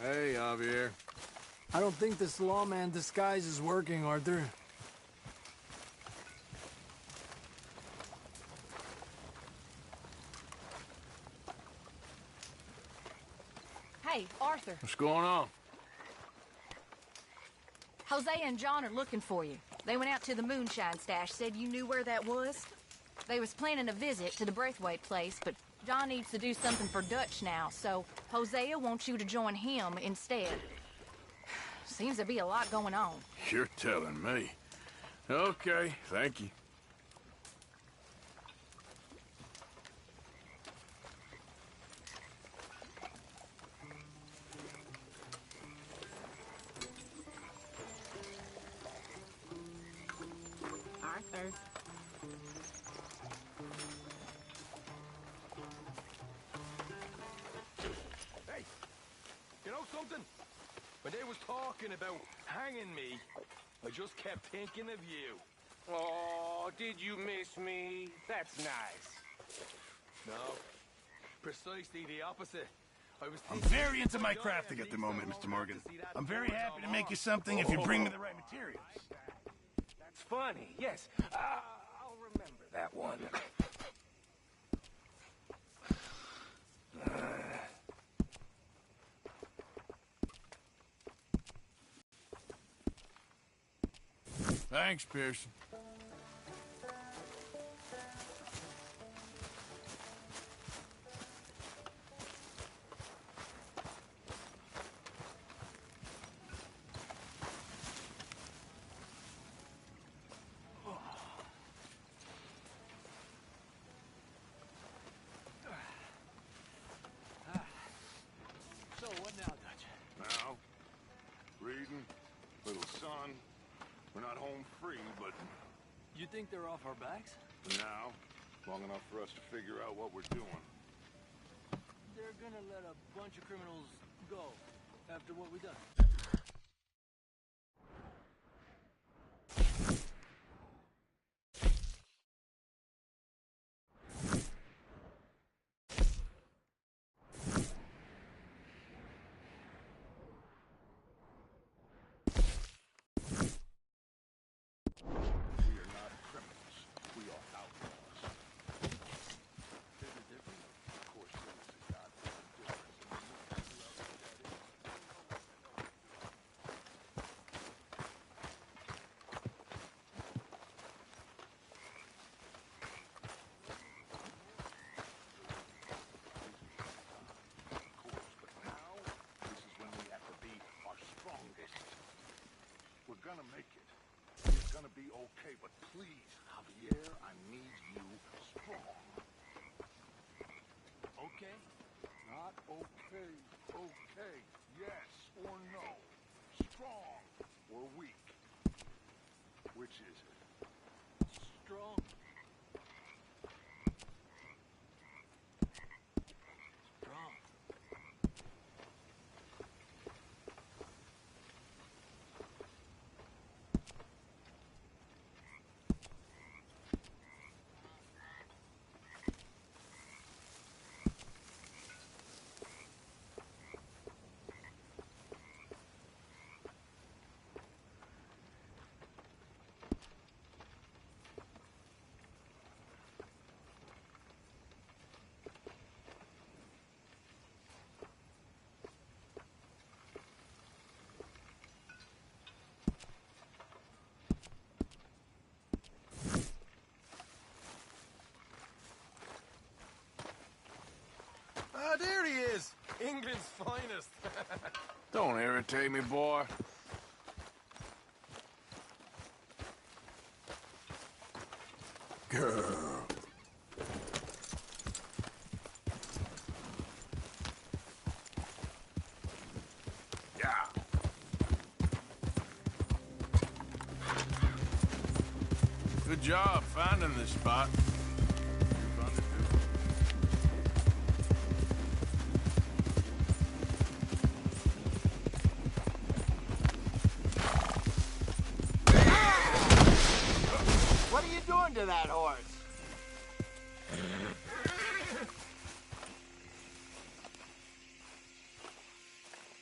Hey, Javier. I don't think this lawman disguise is working, Arthur. Hey, Arthur. What's going on? Hosea and John are looking for you. They went out to the moonshine stash, said you knew where that was. They was planning a visit to the Braithwaite place, but John needs to do something for Dutch now, so Hosea wants you to join him instead. Seems to be a lot going on. You're telling me. Okay, thank you. Arthur. Hey, you know something? When they was talking about hanging me, I just kept thinking of you. Oh, did you miss me? That's nice. No, precisely the opposite. I'm very into my crafting at the moment, Mr. Morgan. I'm very happy to make you something if you bring me the right materials. That's funny, yes. I'll remember that one. Thanks, Pearson. So, what now, Dutch? Now, reading, little sun. We're not home free, but You think they're off our backs? for now, long enough for us to figure out what we're doing. They're gonna let a bunch of criminals go after what we done. We are not criminals. We are outlaws. They're different. Of course, there is a goddamn difference. But now, this is when we have to be our strongest. We're gonna make it. It's gonna be okay, but please, Javier, I need you strong. Okay. Not okay. Okay. Yes or no. Strong or weak. Which is it? Strong. Strong. Ah, there he is! England's finest. Don't irritate me, boy. Girl. Yeah. Good job finding this spot. You found it too? What are you doing to that horse?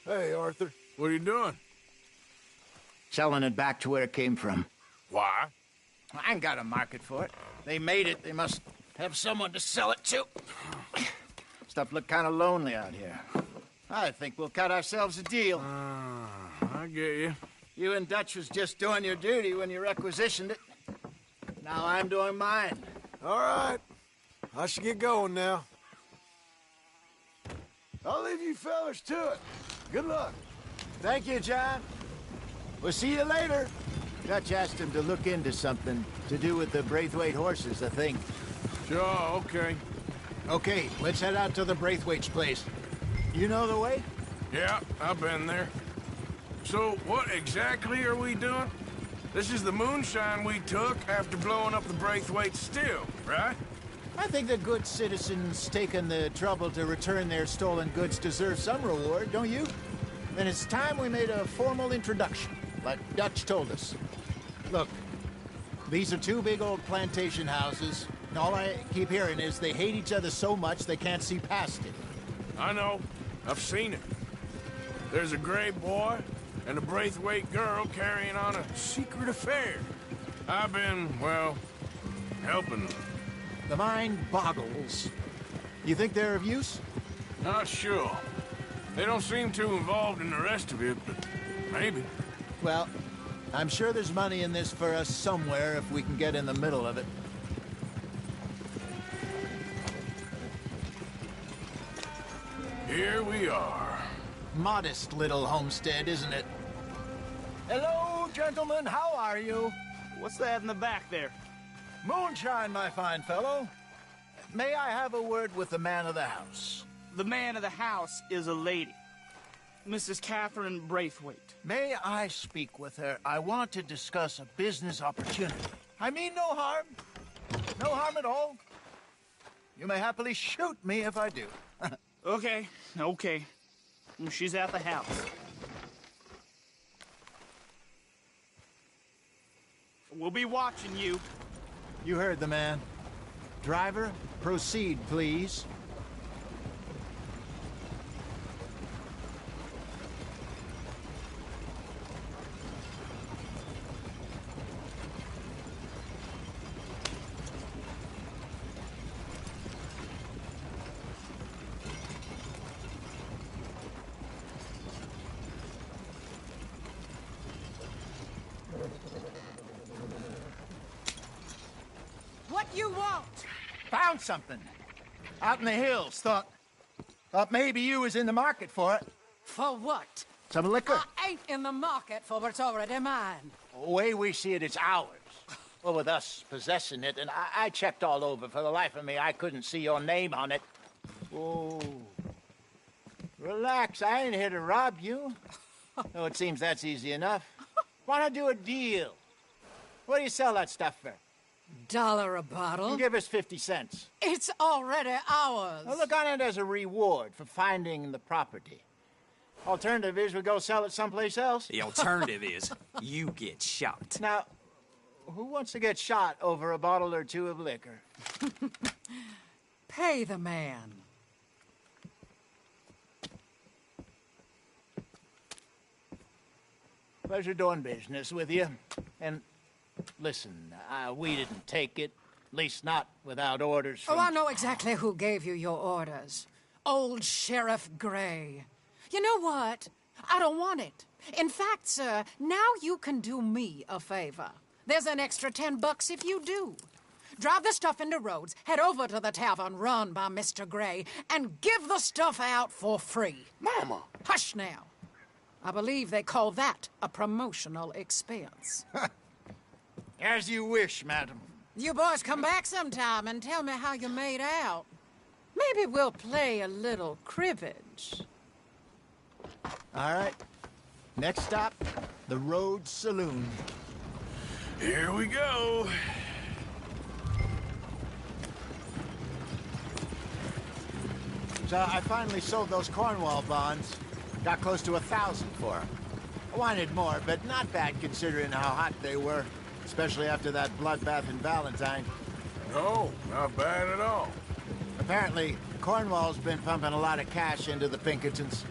Hey, Arthur. What are you doing? Selling it back to where it came from. Why? I ain't got a market for it. They made it. They must have someone to sell it to. Stuff looked kind of lonely out here. I think we'll cut ourselves a deal. I get you. You and Dutch was just doing your duty when you requisitioned it. Now I'm doing mine. All right. I should get going now. I'll leave you fellas to it. Good luck. Thank you, John. We'll see you later. Dutch asked him to look into something to do with the Braithwaite horses, I think. Sure, okay. Okay, let's head out to the Braithwaite's place. You know the way? Yeah, I've been there. So, what exactly are we doing? This is the moonshine we took after blowing up the Braithwaite still, right? I think the good citizens taking the trouble to return their stolen goods deserve some reward, don't you? And it's time we made a formal introduction, like Dutch told us. Look, these are two big old plantation houses, and all I keep hearing is they hate each other so much they can't see past it. I know. I've seen it. There's a gray boy and a Braithwaite girl carrying on a secret affair. I've been, well, helping them. The mind boggles. You think they're of use? Not sure. They don't seem too involved in the rest of it, but maybe. Well, I'm sure there's money in this for us somewhere if we can get in the middle of it. Here we are. Modest little homestead, isn't it? Hello, gentlemen. How are you? What's that in the back there? Moonshine, my fine fellow. May I have a word with the man of the house? The man of the house is a lady. Mrs. Catherine Braithwaite. May I speak with her? I want to discuss a business opportunity. I mean no harm. No harm at all. You may happily shoot me if I do. Okay. She's at the house. We'll be watching you. You heard the man. Driver, proceed, please. What you want? Found something. Out in the hills. Thought maybe you was in the market for it. For what? Some liquor. I ain't in the market for what's already mine. The way we see it, it's ours. Well, with us possessing it, and I checked all over. For the life of me, I couldn't see your name on it. Oh. Relax, I ain't here to rob you. Oh, it seems that's easy enough. Wanna do a deal? What do you sell that stuff for? $1 a bottle? Give us 50 cents. It's already ours. Well, look on it as a reward for finding the property. Alternative is we go sell it someplace else. The alternative is you get shot. Now, who wants to get shot over a bottle or two of liquor? Pay the man. Pleasure doing business with you. And listen, we didn't take it. At least not without orders from... Oh, I know exactly who gave you your orders. Old Sheriff Gray. You know what? I don't want it. In fact, sir, now you can do me a favor. There's an extra $10 if you do. Drive the stuff into Rhodes, head over to the tavern run by Mr. Gray, and give the stuff out for free. Mama! Hush now. I believe they call that a promotional expense. As you wish, madam. You boys come back sometime and tell me how you made out. Maybe we'll play a little cribbage. All right. Next stop, the Rhodes Saloon. Here we go. So I finally sold those Cornwall bonds. Got close to 1,000 for them. I wanted more, but not bad considering how hot they were, especially after that bloodbath in Valentine. No, not bad at all. Apparently, Cornwall's been pumping a lot of cash into the Pinkertons.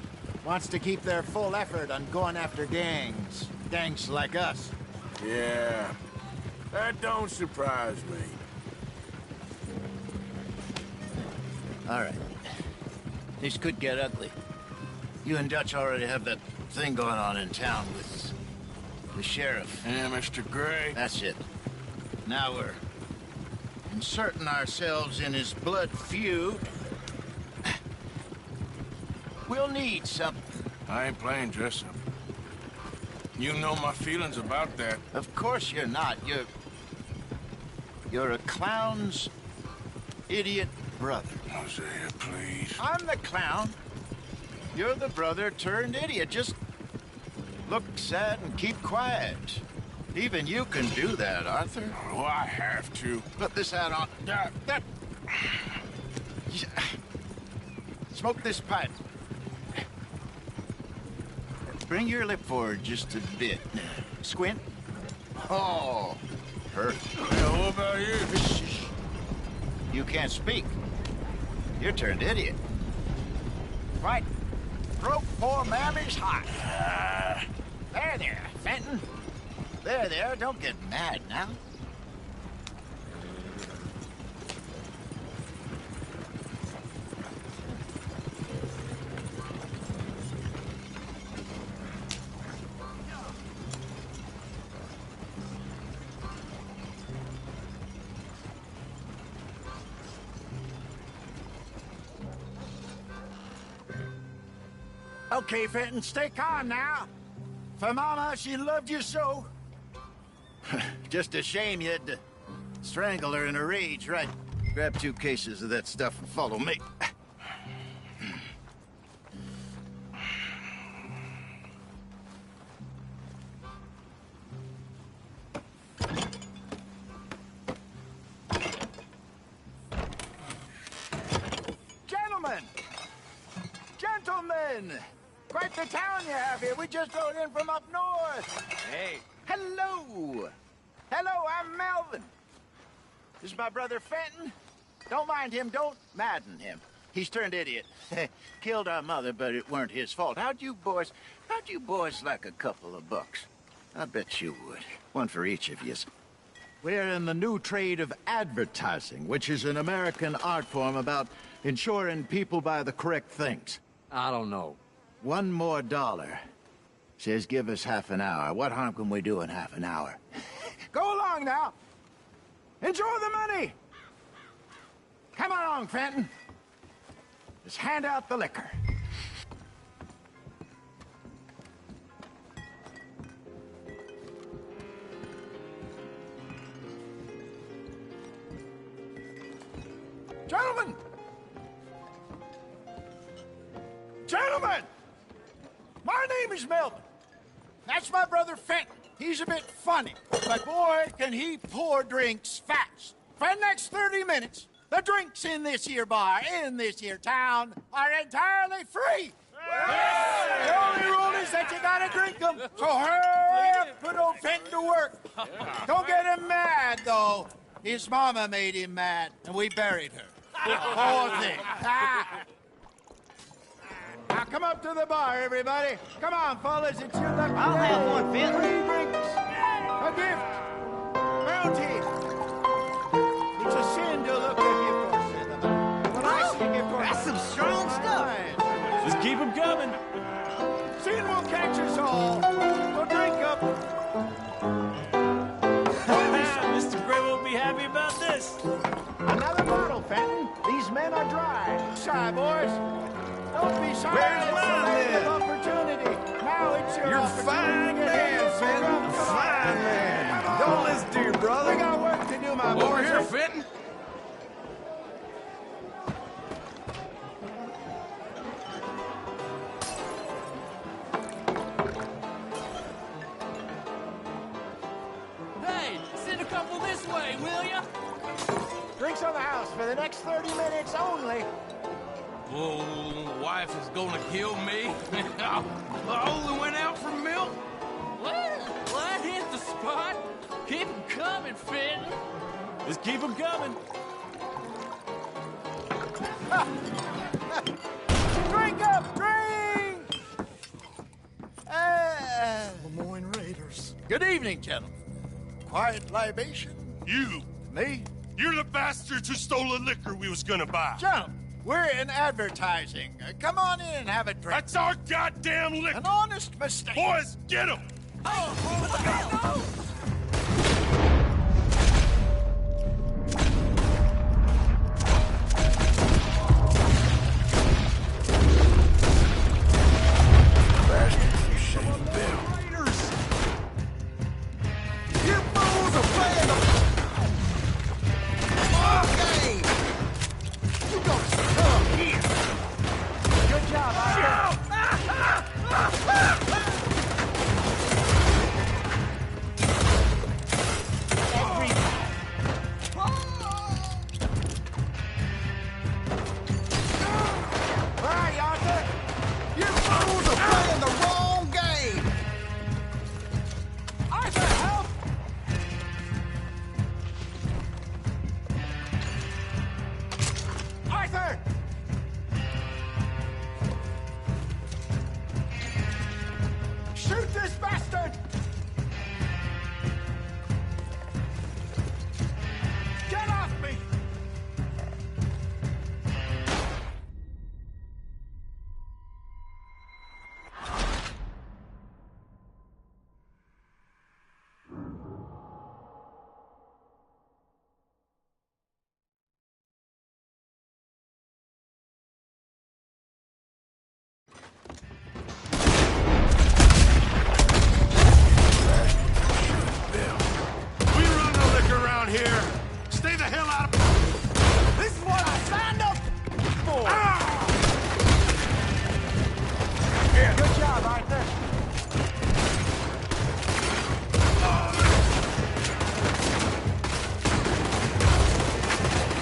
Wants to keep their full effort on going after gangs. Gangs like us. Yeah, that don't surprise me. All right. This could get ugly. You and Dutch already have that thing going on in town with the sheriff. Yeah, Mr. Gray. That's it. Now we're inserting ourselves in his blood feud. We'll need something. I ain't playing dress-up. You know my feelings about that. Of course you're not. You're a clown's idiot brother. Hosea, please. I'm the clown. You're the brother turned idiot. Just look sad and keep quiet. Even you can do that, Arthur. Oh, I have to. Put this hat on. Smoke this pipe. Bring your lip forward just a bit. Squint. Oh, perfect. Yeah, what about you? Shh. You can't speak. You're turned idiot. Right. Broke poor Mammy's heart. There, Fenton. There, don't get mad now. Okay, Fenton, stay calm now. For Mama, she loved you so. Just a shame you had to strangle her in a rage, right? Grab 2 cases of that stuff and follow me. Gentlemen! Quite the town you have here. We just rode in from up north. Hey. Hello. Hello, I'm Melvin. This is my brother Fenton. Don't mind him. Don't madden him. He's turned idiot. Killed our mother, but it weren't his fault. How'd you boys like a couple of bucks? I bet you would. One for each of you. We're in the new trade of advertising, which is an American art form about ensuring people buy the correct things. I don't know. $1 more. Says give us half an hour. What harm can we do in half an hour? Go along now. Enjoy the money. Come along, Fenton. Just hand out the liquor. Gentlemen! Gentlemen! My name is Melvin. That's my brother Fenton. He's a bit funny, but boy, can he pour drinks fast. For the next 30 minutes, the drinks in this here bar, in this here town, are entirely free. The only rule is that you gotta drink them. So hurry up, put old Fenton to work. Don't get him mad, though. His mama made him mad, and we buried her. Poor thing. Now come up to the bar, everybody. Come on, fellas, it's your lucky day. I'll have one, Finn. 3 drinks, a gift, bounty. It's a sin to look at gift horse. When I see gift horse, that's some strong stuff. Just keep them coming. Sin will catch us all. So drink up. Mr. Gray won't be happy about this. Another bottle, Fenton. These men are dry. Shy, boys. Don't be sorry. Where's mine, then? Opportunity. Now it's your You're a opportunity. fine man, Fenton. A fine man. Don't listen to your brother. We got work to do, my boys. Over here, Fenton. Hey, send a couple this way, will ya? Drinks on the house for the next 30 minutes only. Oh, wife is gonna kill me. I only went out for milk. What hit the spot? Keep them coming, Fenton. Just keep them coming. Drink up, drink! Lemoyne Raiders. Good evening, gentlemen. Quiet libation? You! Me? You're the bastards who stole the liquor we was gonna buy. Gentlemen, We're in advertising. Come on in and have a drink. That's our goddamn liquor. An honest mistake. Boys, get him! Shoot this bastard! Get off me! Here. Stay the hell out of... This is what I signed up for! Ah! Here. Good job, Arthur.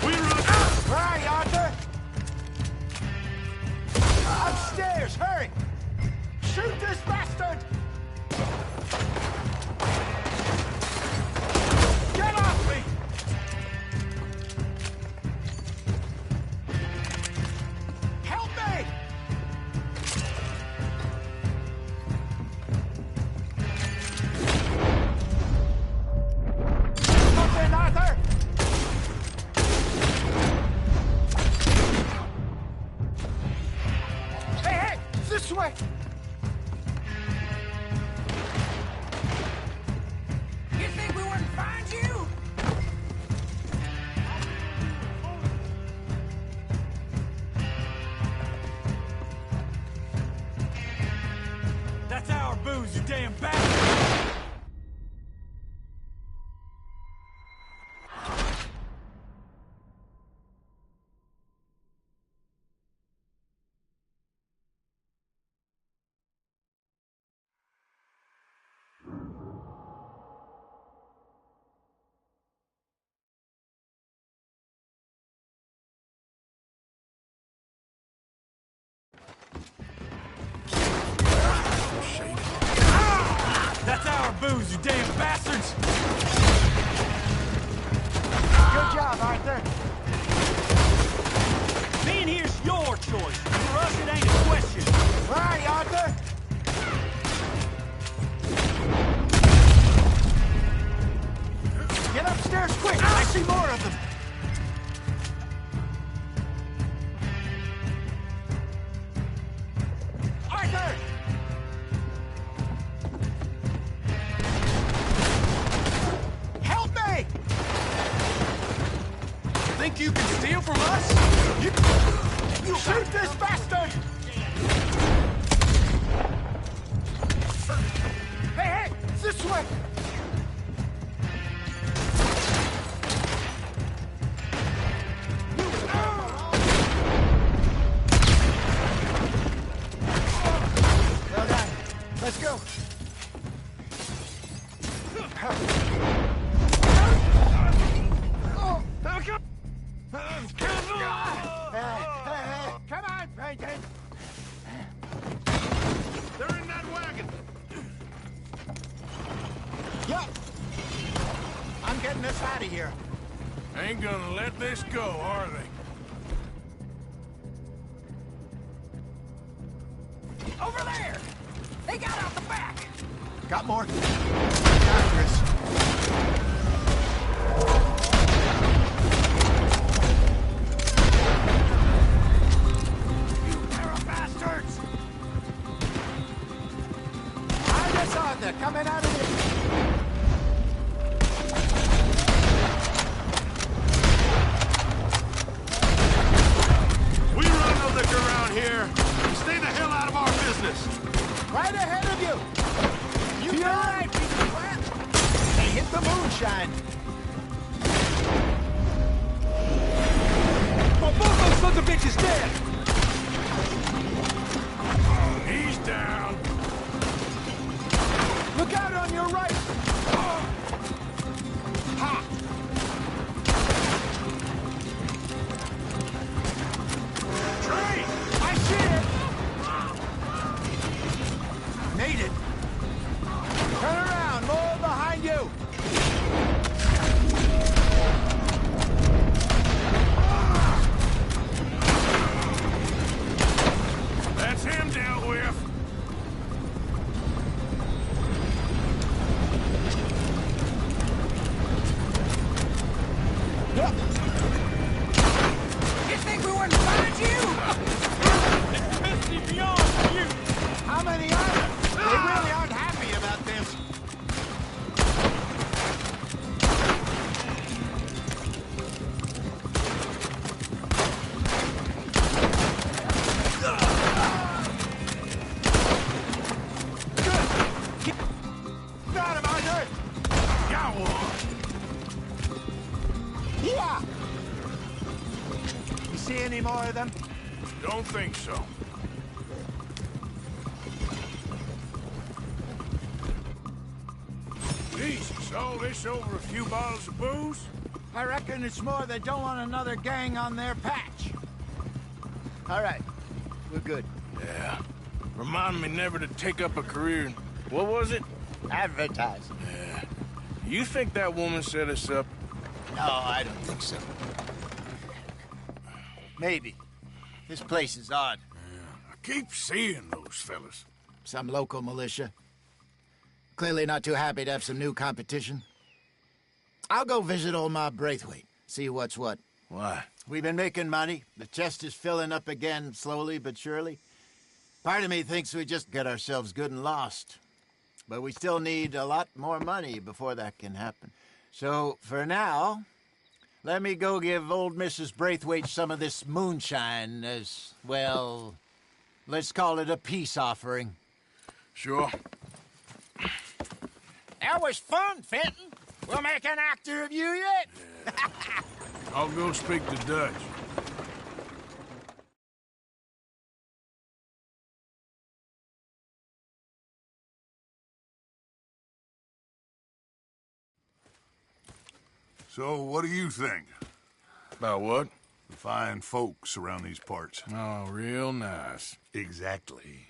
We run... Where are you, Arthur? Upstairs, hurry! Shoot this bastard! Get off me! Help me! Up in, Arthur! Hey, this way! You think we wouldn't find you? That's our booze, you damn bastard! That's our booze, you damn bastards! Good job, Arthur. Being here's your choice. For us, it ain't a question. Where are you, Arthur? Get upstairs quick! I see more of them! Arthur! Help me! Think you can steal from us? You shoot this bastard! Hey, this way! Well done. Let's go. Come on, Peyton. They're in that wagon. Yup. I'm getting us out of here. Ain't gonna let this go, are they? Over there! They got out the back! Got more? Got Chris. coming out of this. We run no liquor around here. Stay the hell out of our business. Right ahead of you. You are right, piece of crap. They hit the moonshine. Oh, both those sons of bitches dead! He's down. Look out on your right. Ha! Tree! I see it! Made it. Turn around, more behind you. That's him dealt with. You think we wouldn't find you? It's pissy beyond you. How many are there? They really aren't happy about this. Got him, Arthur! Got one. Yeah! You see any more of them? Don't think so. Jesus, all this over a few bottles of booze? I reckon it's more they don't want another gang on their patch. All right, we're good. Yeah. Remind me never to take up a career in, what was it? Advertising. Yeah. You think that woman set us up? No, I don't think so. Maybe. This place is odd. Yeah. I keep seeing those fellas. Some local militia. Clearly not too happy to have some new competition. I'll go visit old Ma Braithwaite, see what's what. Why? We've been making money. The chest is filling up again, slowly but surely. Part of me thinks we just get ourselves good and lost. But we still need a lot more money before that can happen. So, for now, let me go give old Mrs. Braithwaite some of this moonshine as, well, let's call it a peace offering. Sure. That was fun, Fenton. We'll make an actor of you yet. Yeah. I'll go speak to Dutch. So, what do you think? About what? The fine folks around these parts. Oh, real nice. Exactly.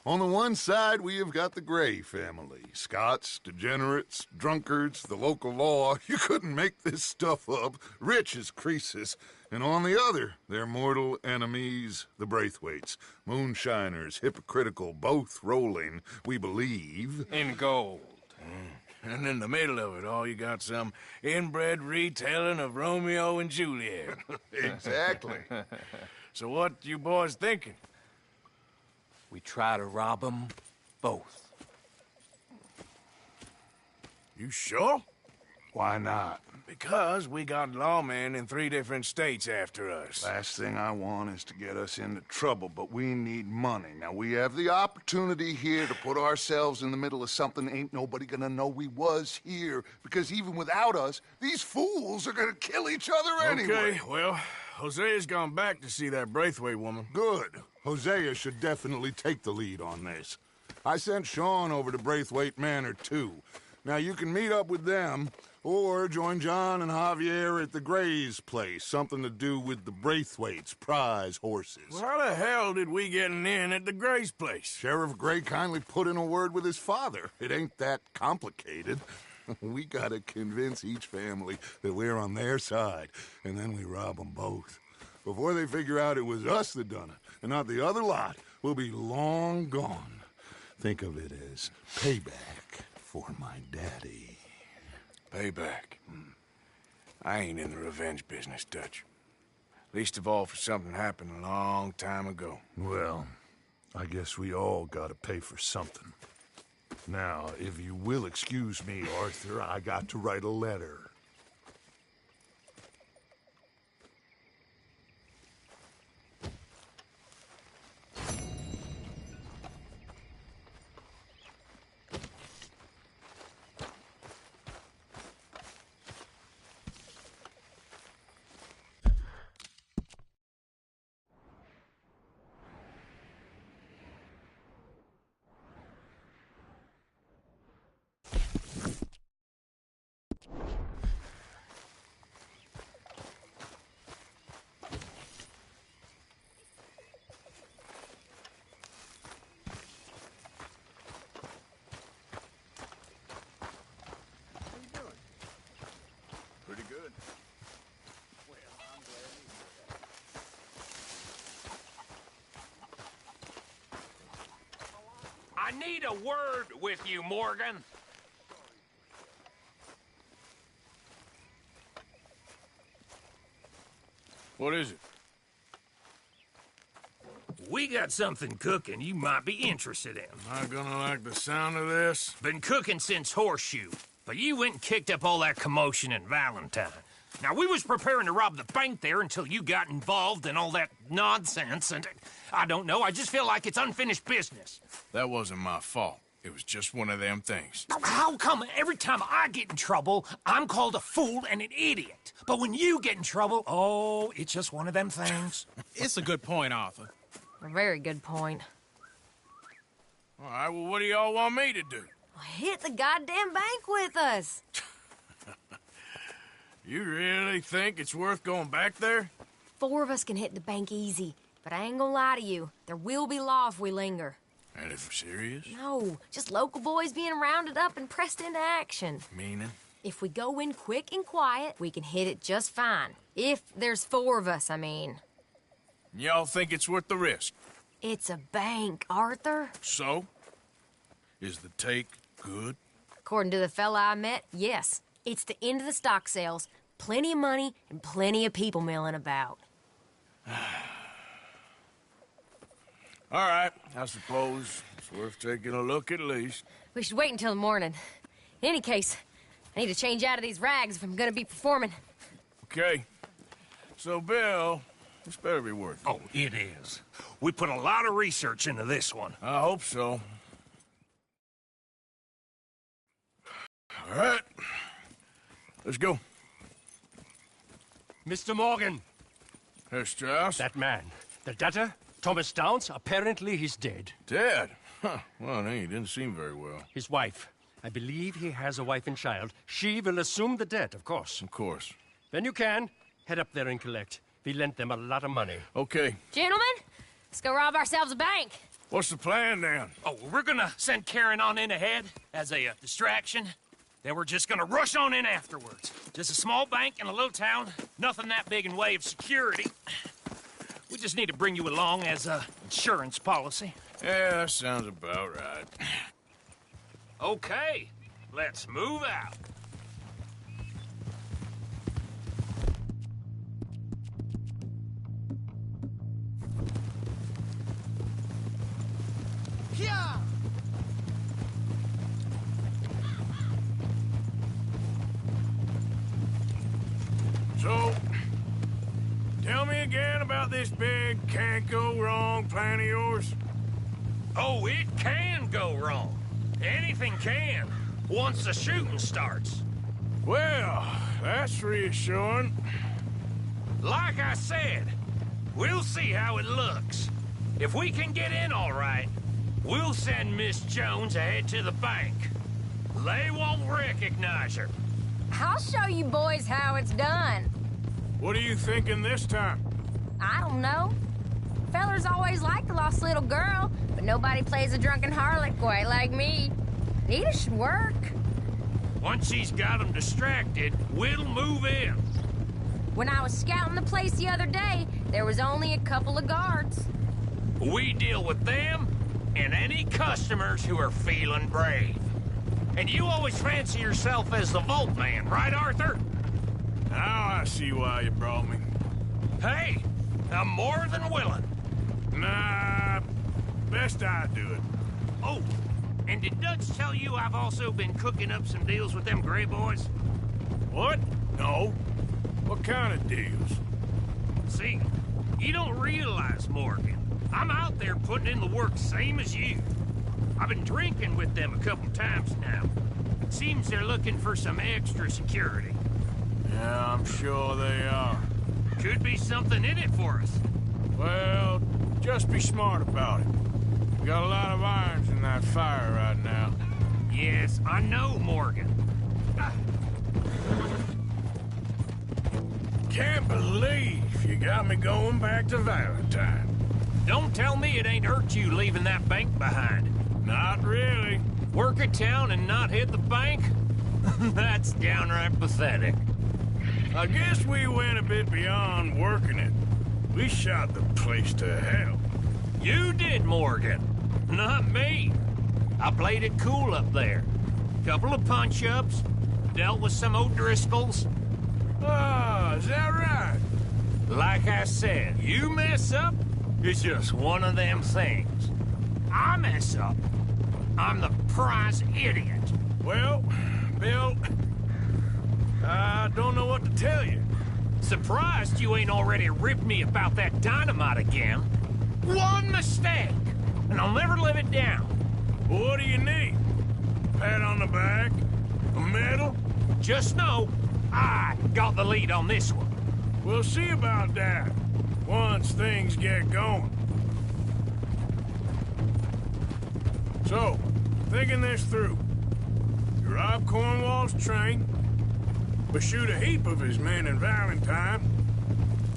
On the one side, we have got the Gray family. Scots, degenerates, drunkards, the local law. You couldn't make this stuff up. Rich as Croesus. And on the other, their mortal enemies, the Braithwaites. Moonshiners, hypocritical, both rolling, we believe. In gold. And in the middle of it all, you got some inbred retelling of Romeo and Juliet. Exactly. So what you boys thinking? We try to rob them both. You sure? Why not? Because we got lawmen in 3 different states after us. Last thing I want is to get us into trouble, but we need money. Now, we have the opportunity here to put ourselves in the middle of something ain't nobody gonna know we was here, because even without us, these fools are gonna kill each other anyway. Okay, well, Hosea's gone back to see that Braithwaite woman. Good. Hosea should definitely take the lead on this. I sent Sean over to Braithwaite Manor, too. Now, you can meet up with them, or join John and Javier at the Gray's place. Something to do with the Braithwaite's prize horses. Well, how the hell did we get in at the Gray's place? Sheriff Gray kindly put in a word with his father. It ain't that complicated. We gotta convince each family that we're on their side, and then we rob them both. Before they figure out it was us that done it, and not the other lot, we'll be long gone. Think of it as payback for my daddy. Payback. I ain't in the revenge business, Dutch. Least of all for something happened a long time ago. Well, I guess we all gotta pay for something. Now, if you will excuse me, Arthur, I got to write a letter. Pretty good. I need a word with you, Morgan. What is it? We got something cooking you might be interested in. Am I gonna like the sound of this? Been cooking since Horseshoe, but you went and kicked up all that commotion in Valentine. Now, we was preparing to rob the bank there until you got involved in all that nonsense, and I don't know, I just feel like it's unfinished business. That wasn't my fault. It was just one of them things. How come every time I get in trouble, I'm called a fool and an idiot? But when you get in trouble, oh, it's just one of them things. It's a good point, Arthur. A very good point. All right, well, what do y'all want me to do? Hit the goddamn bank with us. You really think it's worth going back there? 4 of us can hit the bank easy, but I ain't gonna lie to you. There will be law if we linger. And if we're serious? No, just local boys being rounded up and pressed into action. Meaning? If we go in quick and quiet, we can hit it just fine. If there's 4 of us, I mean. Y'all think it's worth the risk? It's a bank, Arthur. So? Is the take good? According to the fella I met, yes. It's the end of the stock sales. Plenty of money and plenty of people milling about. All right, I suppose it's worth taking a look at least. We should wait until the morning. In any case, I need to change out of these rags if I'm gonna be performing. Okay. So, Bill, this better be worth it. Oh, it is. We put a lot of research into this one. I hope so. All right. Let's go. Mr. Morgan. Herr Strauss? That man. The debtor, Thomas Downs, apparently he's dead. Dead? Huh. Well, he didn't seem very well. His wife. I believe he has a wife and child. She will assume the debt, of course. Of course. Then you can head up there and collect. We lent them a lot of money. Okay. Gentlemen, let's go rob ourselves a bank. What's the plan, then? Oh, we're gonna send Karen on in ahead as a distraction. Then we're just gonna rush on in afterwards. Just a small bank in a little town. Nothing that big in way of security. We just need to bring you along as a insurance policy. Yeah, that sounds about right. Okay, let's move out. Yeah! So, tell me again about this big can't-go-wrong plan of yours. Oh, it can go wrong. Anything can, once the shooting starts. Well, that's reassuring. Like I said, we'll see how it looks. If we can get in all right, we'll send Miss Jones ahead to the bank. They won't recognize her. I'll show you boys how it's done. What are you thinking this time? I don't know. Fellers always liked the lost little girl, but nobody plays a drunken harlot quite like me. Nita should work. Once she's got them distracted, we'll move in. When I was scouting the place the other day, there was only a couple of guards. We deal with them and any customers who are feeling brave. And you always fancy yourself as the Vault Man, right, Arthur? Now I see why you brought me. Hey, I'm more than willing. Nah, best I do it. Oh, And did Dutch tell you I've also been cooking up some deals with them Gray boys? What? No. What kind of deals? See, you don't realize, Morgan. I'm out there putting in the work same as you. I've been drinking with them a couple times now. Seems they're looking for some extra security. Yeah, I'm sure they are. Could be something in it for us. Well, just be smart about it. We got a lot of irons in that fire right now. Yes, I know, Morgan. Can't believe you got me going back to Valentine. Don't tell me it ain't hurt you leaving that bank behind. Not really. Work a town and not hit the bank? That's downright pathetic. I guess we went a bit beyond working it. We shot the place to hell. You did, Morgan. Not me. I played it cool up there. Couple of punch-ups, dealt with some O'Driscolls. Ah, is that right? Like I said, you mess up, it's just one of them things. I mess up, I'm the prize idiot. Well, Bill, I don't know what to tell you. Surprised you ain't already ripped me about that dynamite again. One mistake, and I'll never live it down. Well, what do you need? Pat on the back? A medal? Just know, I got the lead on this one. We'll see about that once things get going. So, thinking this through. You rob Cornwall's train. We shoot a heap of his men in Valentine.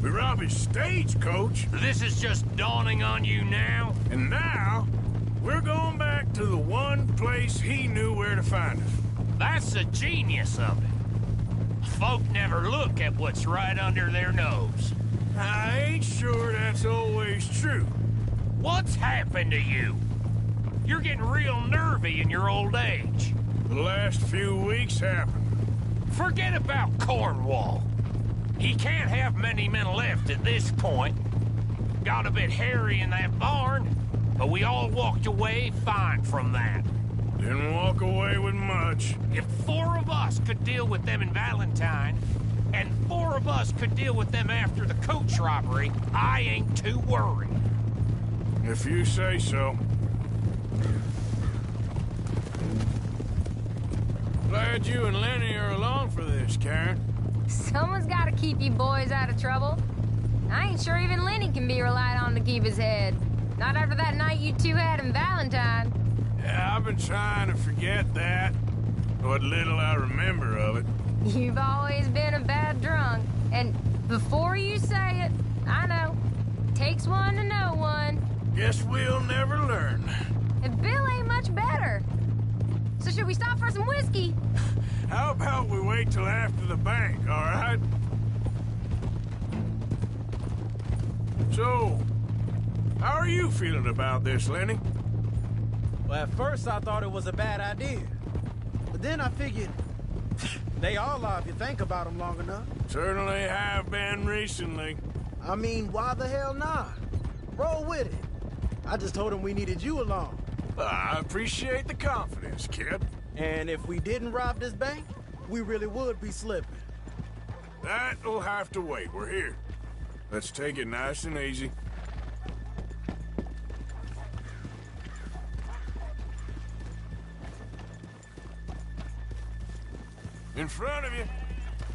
We rob his stagecoach. This is just dawning on you now? And now, we're going back to the one place he knew where to find us. That's the genius of it. Folk never look at what's right under their nose. I ain't sure that's always true. What's happened to you? You're getting real nervy in your old age. The last few weeks happened. Forget about Cornwall. He can't have many men left at this point. Got a bit hairy in that barn, but we all walked away fine from that. Didn't walk away with much. If 4 of us could deal with them in Valentine, and 4 of us could deal with them after the coach robbery, I ain't too worried. If you say so. Glad you and Lenny are along for this, Karen. Someone's got to keep you boys out of trouble. I ain't sure even Lenny can be relied on to keep his head. Not after that night you two had in Valentine. Yeah, I've been trying to forget that. What little I remember of it. You've always been a bad drunk. And before you say it, I know. Takes one to know one. Guess we'll never learn. And Bill ain't much better. So should we stop for some whiskey? How about we wait till after the bank, all right? So, how are you feeling about this, Lenny? Well, at first I thought it was a bad idea. But then I figured, they all are if you think about them long enough. Certainly have been recently. I mean, why the hell not? Roll with it. I just told him we needed you along. I appreciate the confidence, kid. And if we didn't rob this bank, we really would be slipping. That'll have to wait. We're here. Let's take it nice and easy. In front of you.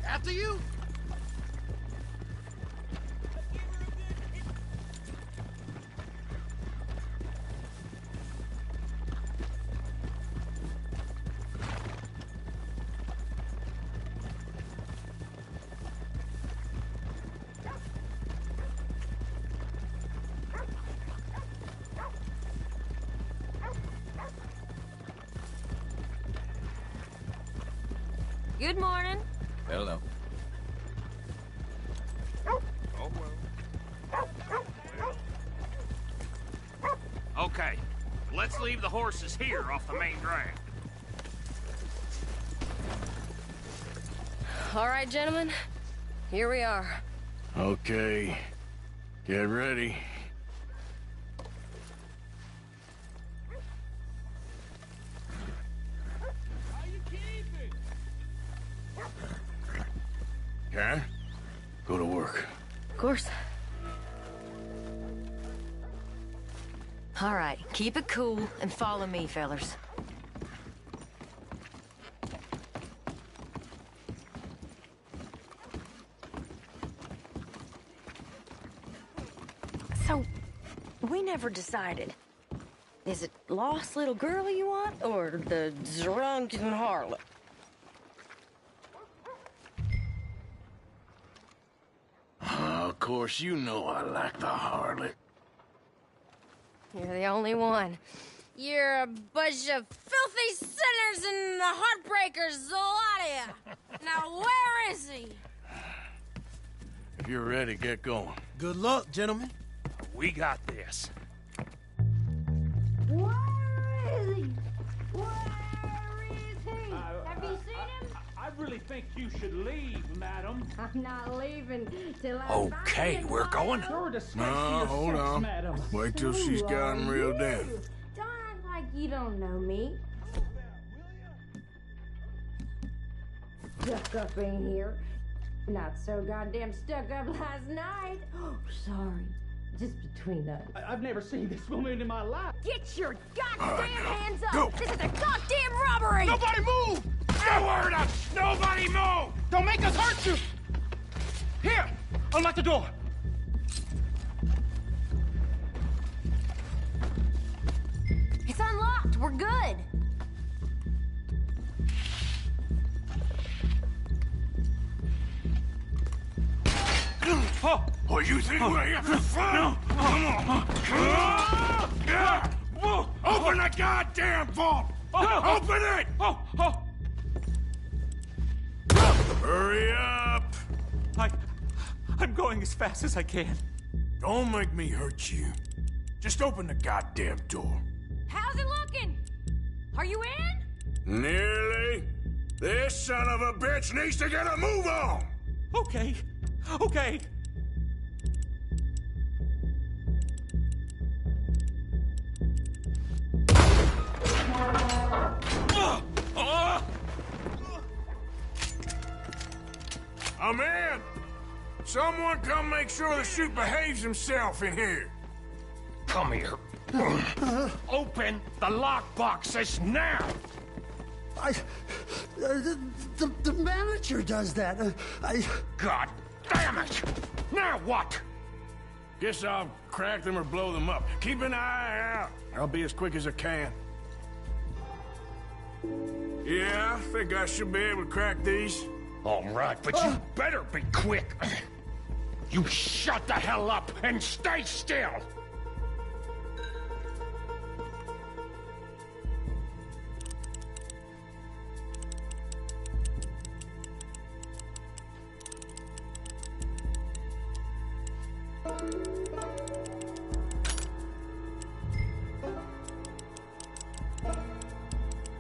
After you. Good morning. Hello. Okay, let's leave the horses here off the main drag. All right, gentlemen. Here we are. Okay. Get ready. Karen, go to work. Of course. All right, keep it cool and follow me, fellers. So, we never decided. Is it lost little girl you want, or the drunken harlot? Of course, you know I like the harlot. You're the only one. You're a bunch of filthy sinners and heartbreakers, the lot of you. Now, where is he? If you're ready, get going. Good luck, gentlemen. We got this. Where is he? Where is he? Have you seen him? I really think you should leave, madam. I'm not leaving till I Okay, find we're going. You're a disgrace to No, your hold sex, on. madam. Wait till she's got him reeled in. Don't act like you don't know me. Stuck up in here. Not so goddamn stuck up last night. Oh, sorry. Just between us. I've never seen this woman in my life. Get your goddamn hands up! Go. This is a goddamn robbery! Nobody move! No word up! Nobody move! Don't make us hurt you! Here! Unlock the door! It's unlocked. We're good. Oh, you think we're here for fun? No. Come on. Open the goddamn vault! Open it! Hurry up! I'm going as fast as I can. Don't make me hurt you. Just open the goddamn door. How's it looking? Are you in? Nearly. This son of a bitch needs to get a move on! Okay. I'm in! Someone come make sure the chute behaves himself in here. Come here. Open the lockboxes now! The manager does that. God damn it! Now what? Guess I'll crack them or blow them up. Keep an eye out. I'll be as quick as I can. Yeah, I think I should be able to crack these. All right, but you better be quick. You shut the hell up and stay still!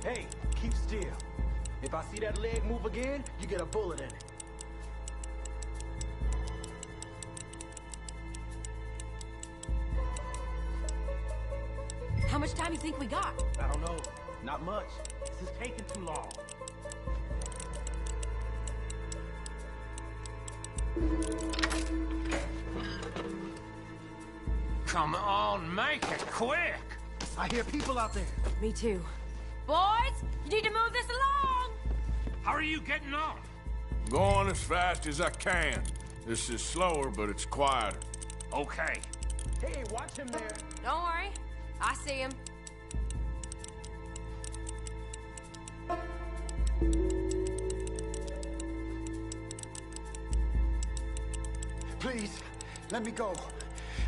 Hey, keep still. If I see that leg move again, you get a bullet in it. How much time do you think we got? I don't know. Not much. This is taking too long. Come on, make it quick! I hear people out there. Me too. Boys, you need to move this along! How are you getting on? Going as fast as I can. This is slower, but it's quieter. Okay. Hey, watch him there. Don't worry. I see him. Please, let me go.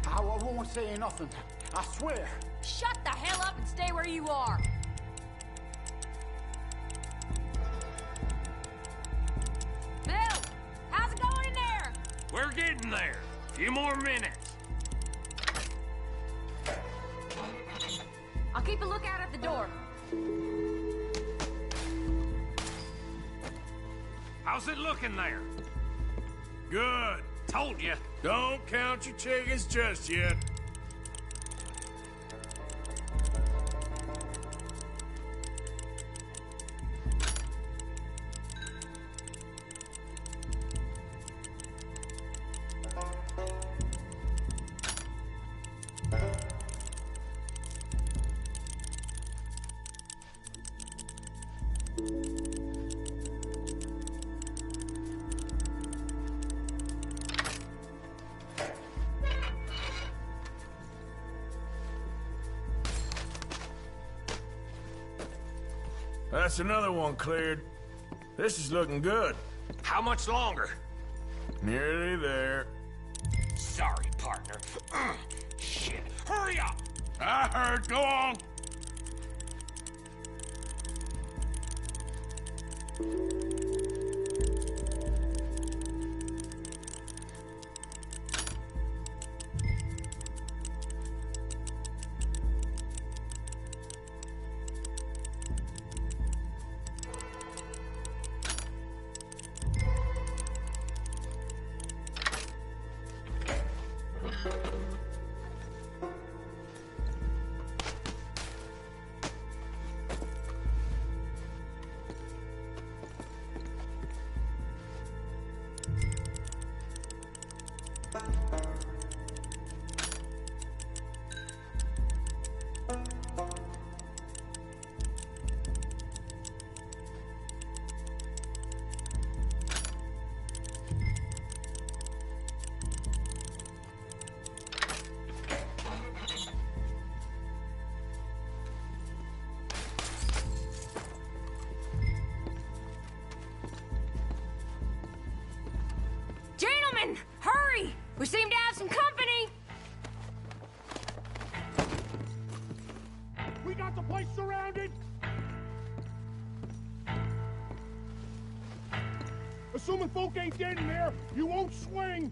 I won't say nothing. I swear. Shut the hell up and stay where you are. Bill, how's it going in there? We're getting there. Few more minutes. I'll keep a lookout at the door. How's it looking there? Good. Told you. Don't count your chickens just yet. That's another one cleared. This is looking good. How much longer? Nearly there. Sorry, partner. Shit. Hurry up! I heard. Go on. Gentlemen, hurry! We seem to have some company. We got the place surrounded. Assuming folk ain't dead in there, you won't swing.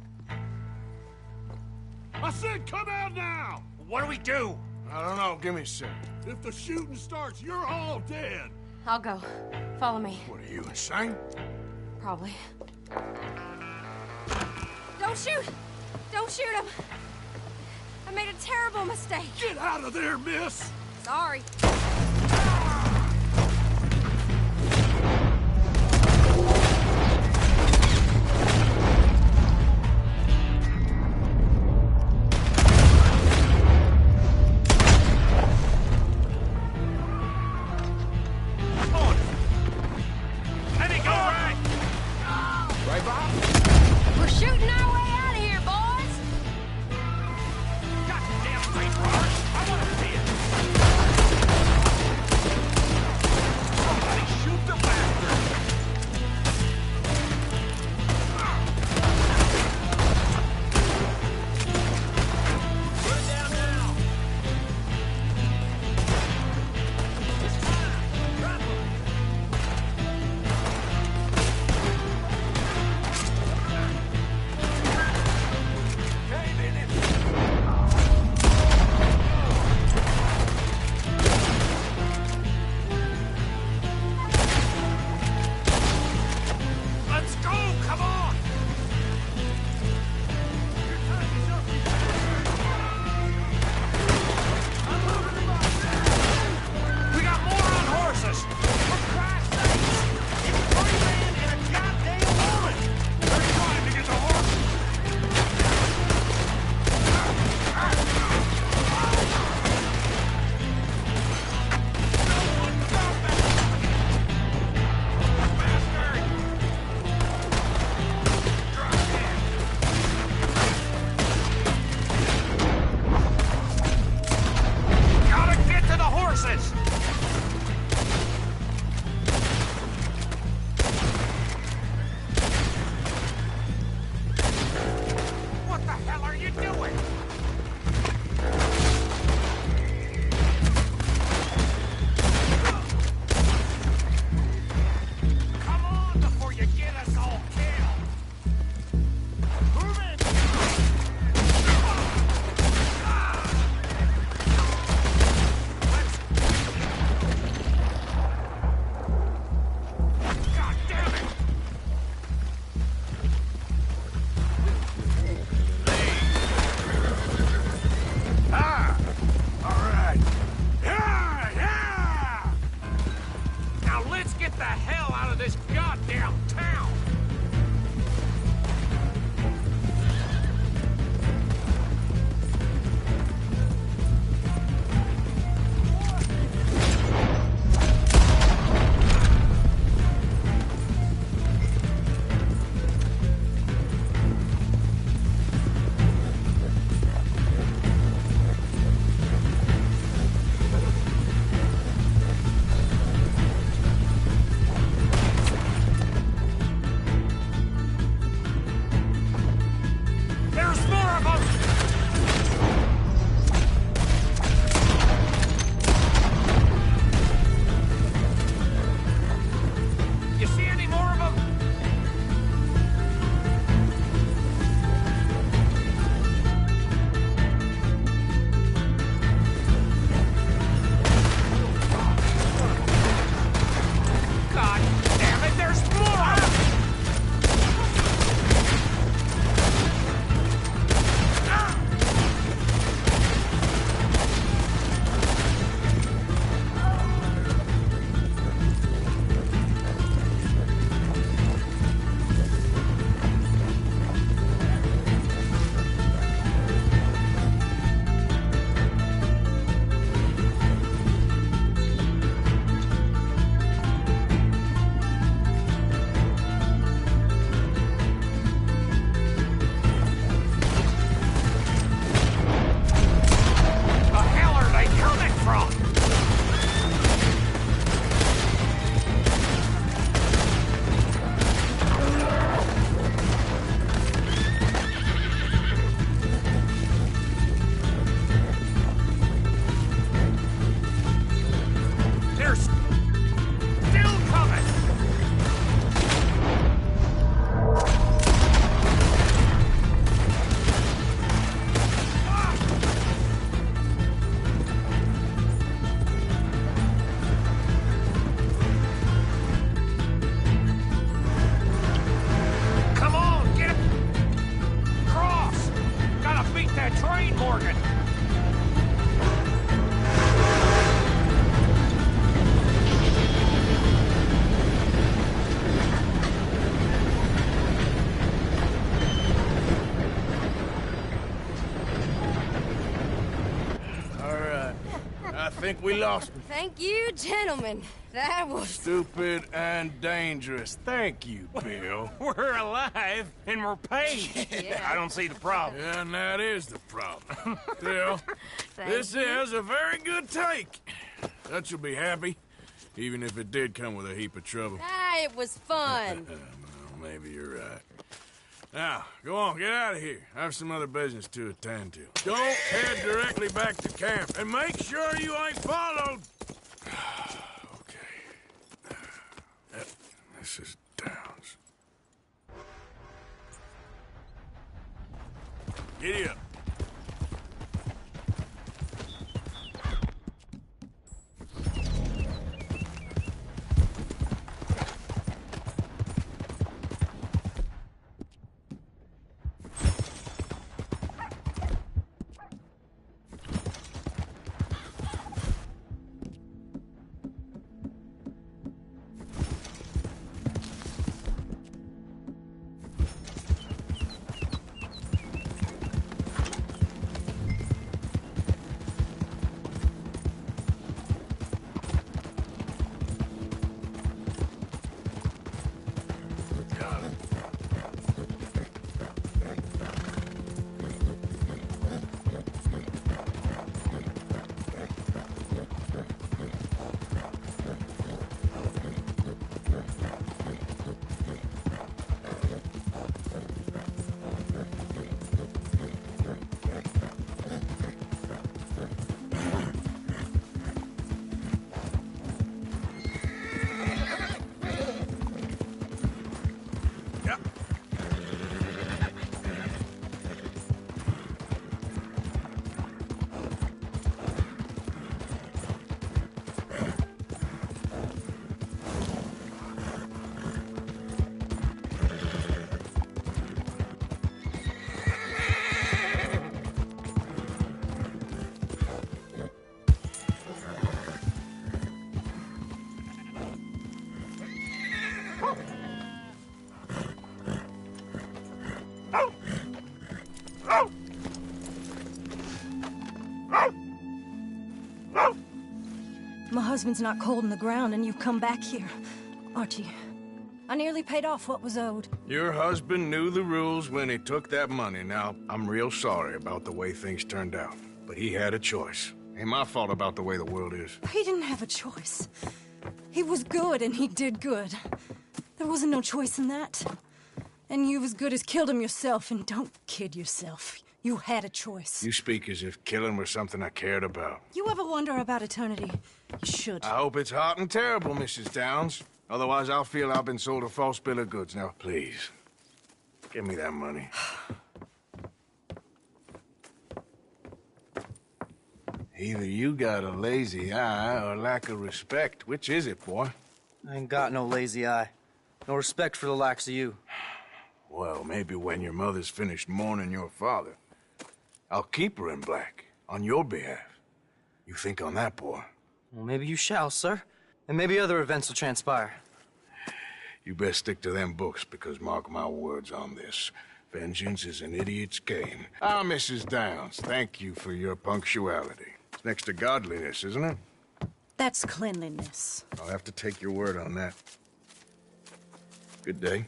I said come out now! What do we do? I don't know. Give me a sec. If the shooting starts, you're all dead. I'll go. Follow me. What are you, insane? Probably. Don't shoot! Don't shoot him! I made a terrible mistake. Get out of there, miss! Sorry. Let me go right! Right, Bob? We're shooting our way out of here, boys! Goddamn right, Raj! I want to see it! I think we lost him. Thank you, gentlemen. That was... Stupid and dangerous. Thank you, Bill. We're alive and we're paid. Yeah. I don't see the problem. Yeah, and that is the problem. Still, this is a very good take. Dutch will be happy, even if it did come with a heap of trouble. Ah, it was fun. Well, maybe you're right. Now, go on, get out of here. I have some other business to attend to. Don't head directly back to camp, and make sure you ain't followed. Okay. This is Downs. Giddy up. My husband's not cold in the ground, and you've come back here. Archie, I nearly paid off what was owed. Your husband knew the rules when he took that money. Now, I'm real sorry about the way things turned out. But he had a choice. Ain't my fault about the way the world is. He didn't have a choice. He was good, and he did good. There wasn't no choice in that. And you as good as killed him yourself, and don't kid yourself. You had a choice. You speak as if killing was something I cared about. You ever wonder about eternity? You should. I hope it's hot and terrible, Mrs. Downs. Otherwise, I'll feel I've been sold a false bill of goods. Now, please, give me that money. Either you got a lazy eye or lack of respect. Which is it, boy? I ain't got no lazy eye. No respect for the likes of you. Well, maybe when your mother's finished mourning your father, I'll keep her in black, on your behalf. You think on that, boy? Well, maybe you shall, sir. And maybe other events will transpire. You best stick to them books, because mark my words on this. Vengeance is an idiot's game. Ah, Mrs. Downs, thank you for your punctuality. It's next to godliness, isn't it? That's cleanliness. I'll have to take your word on that. Good day.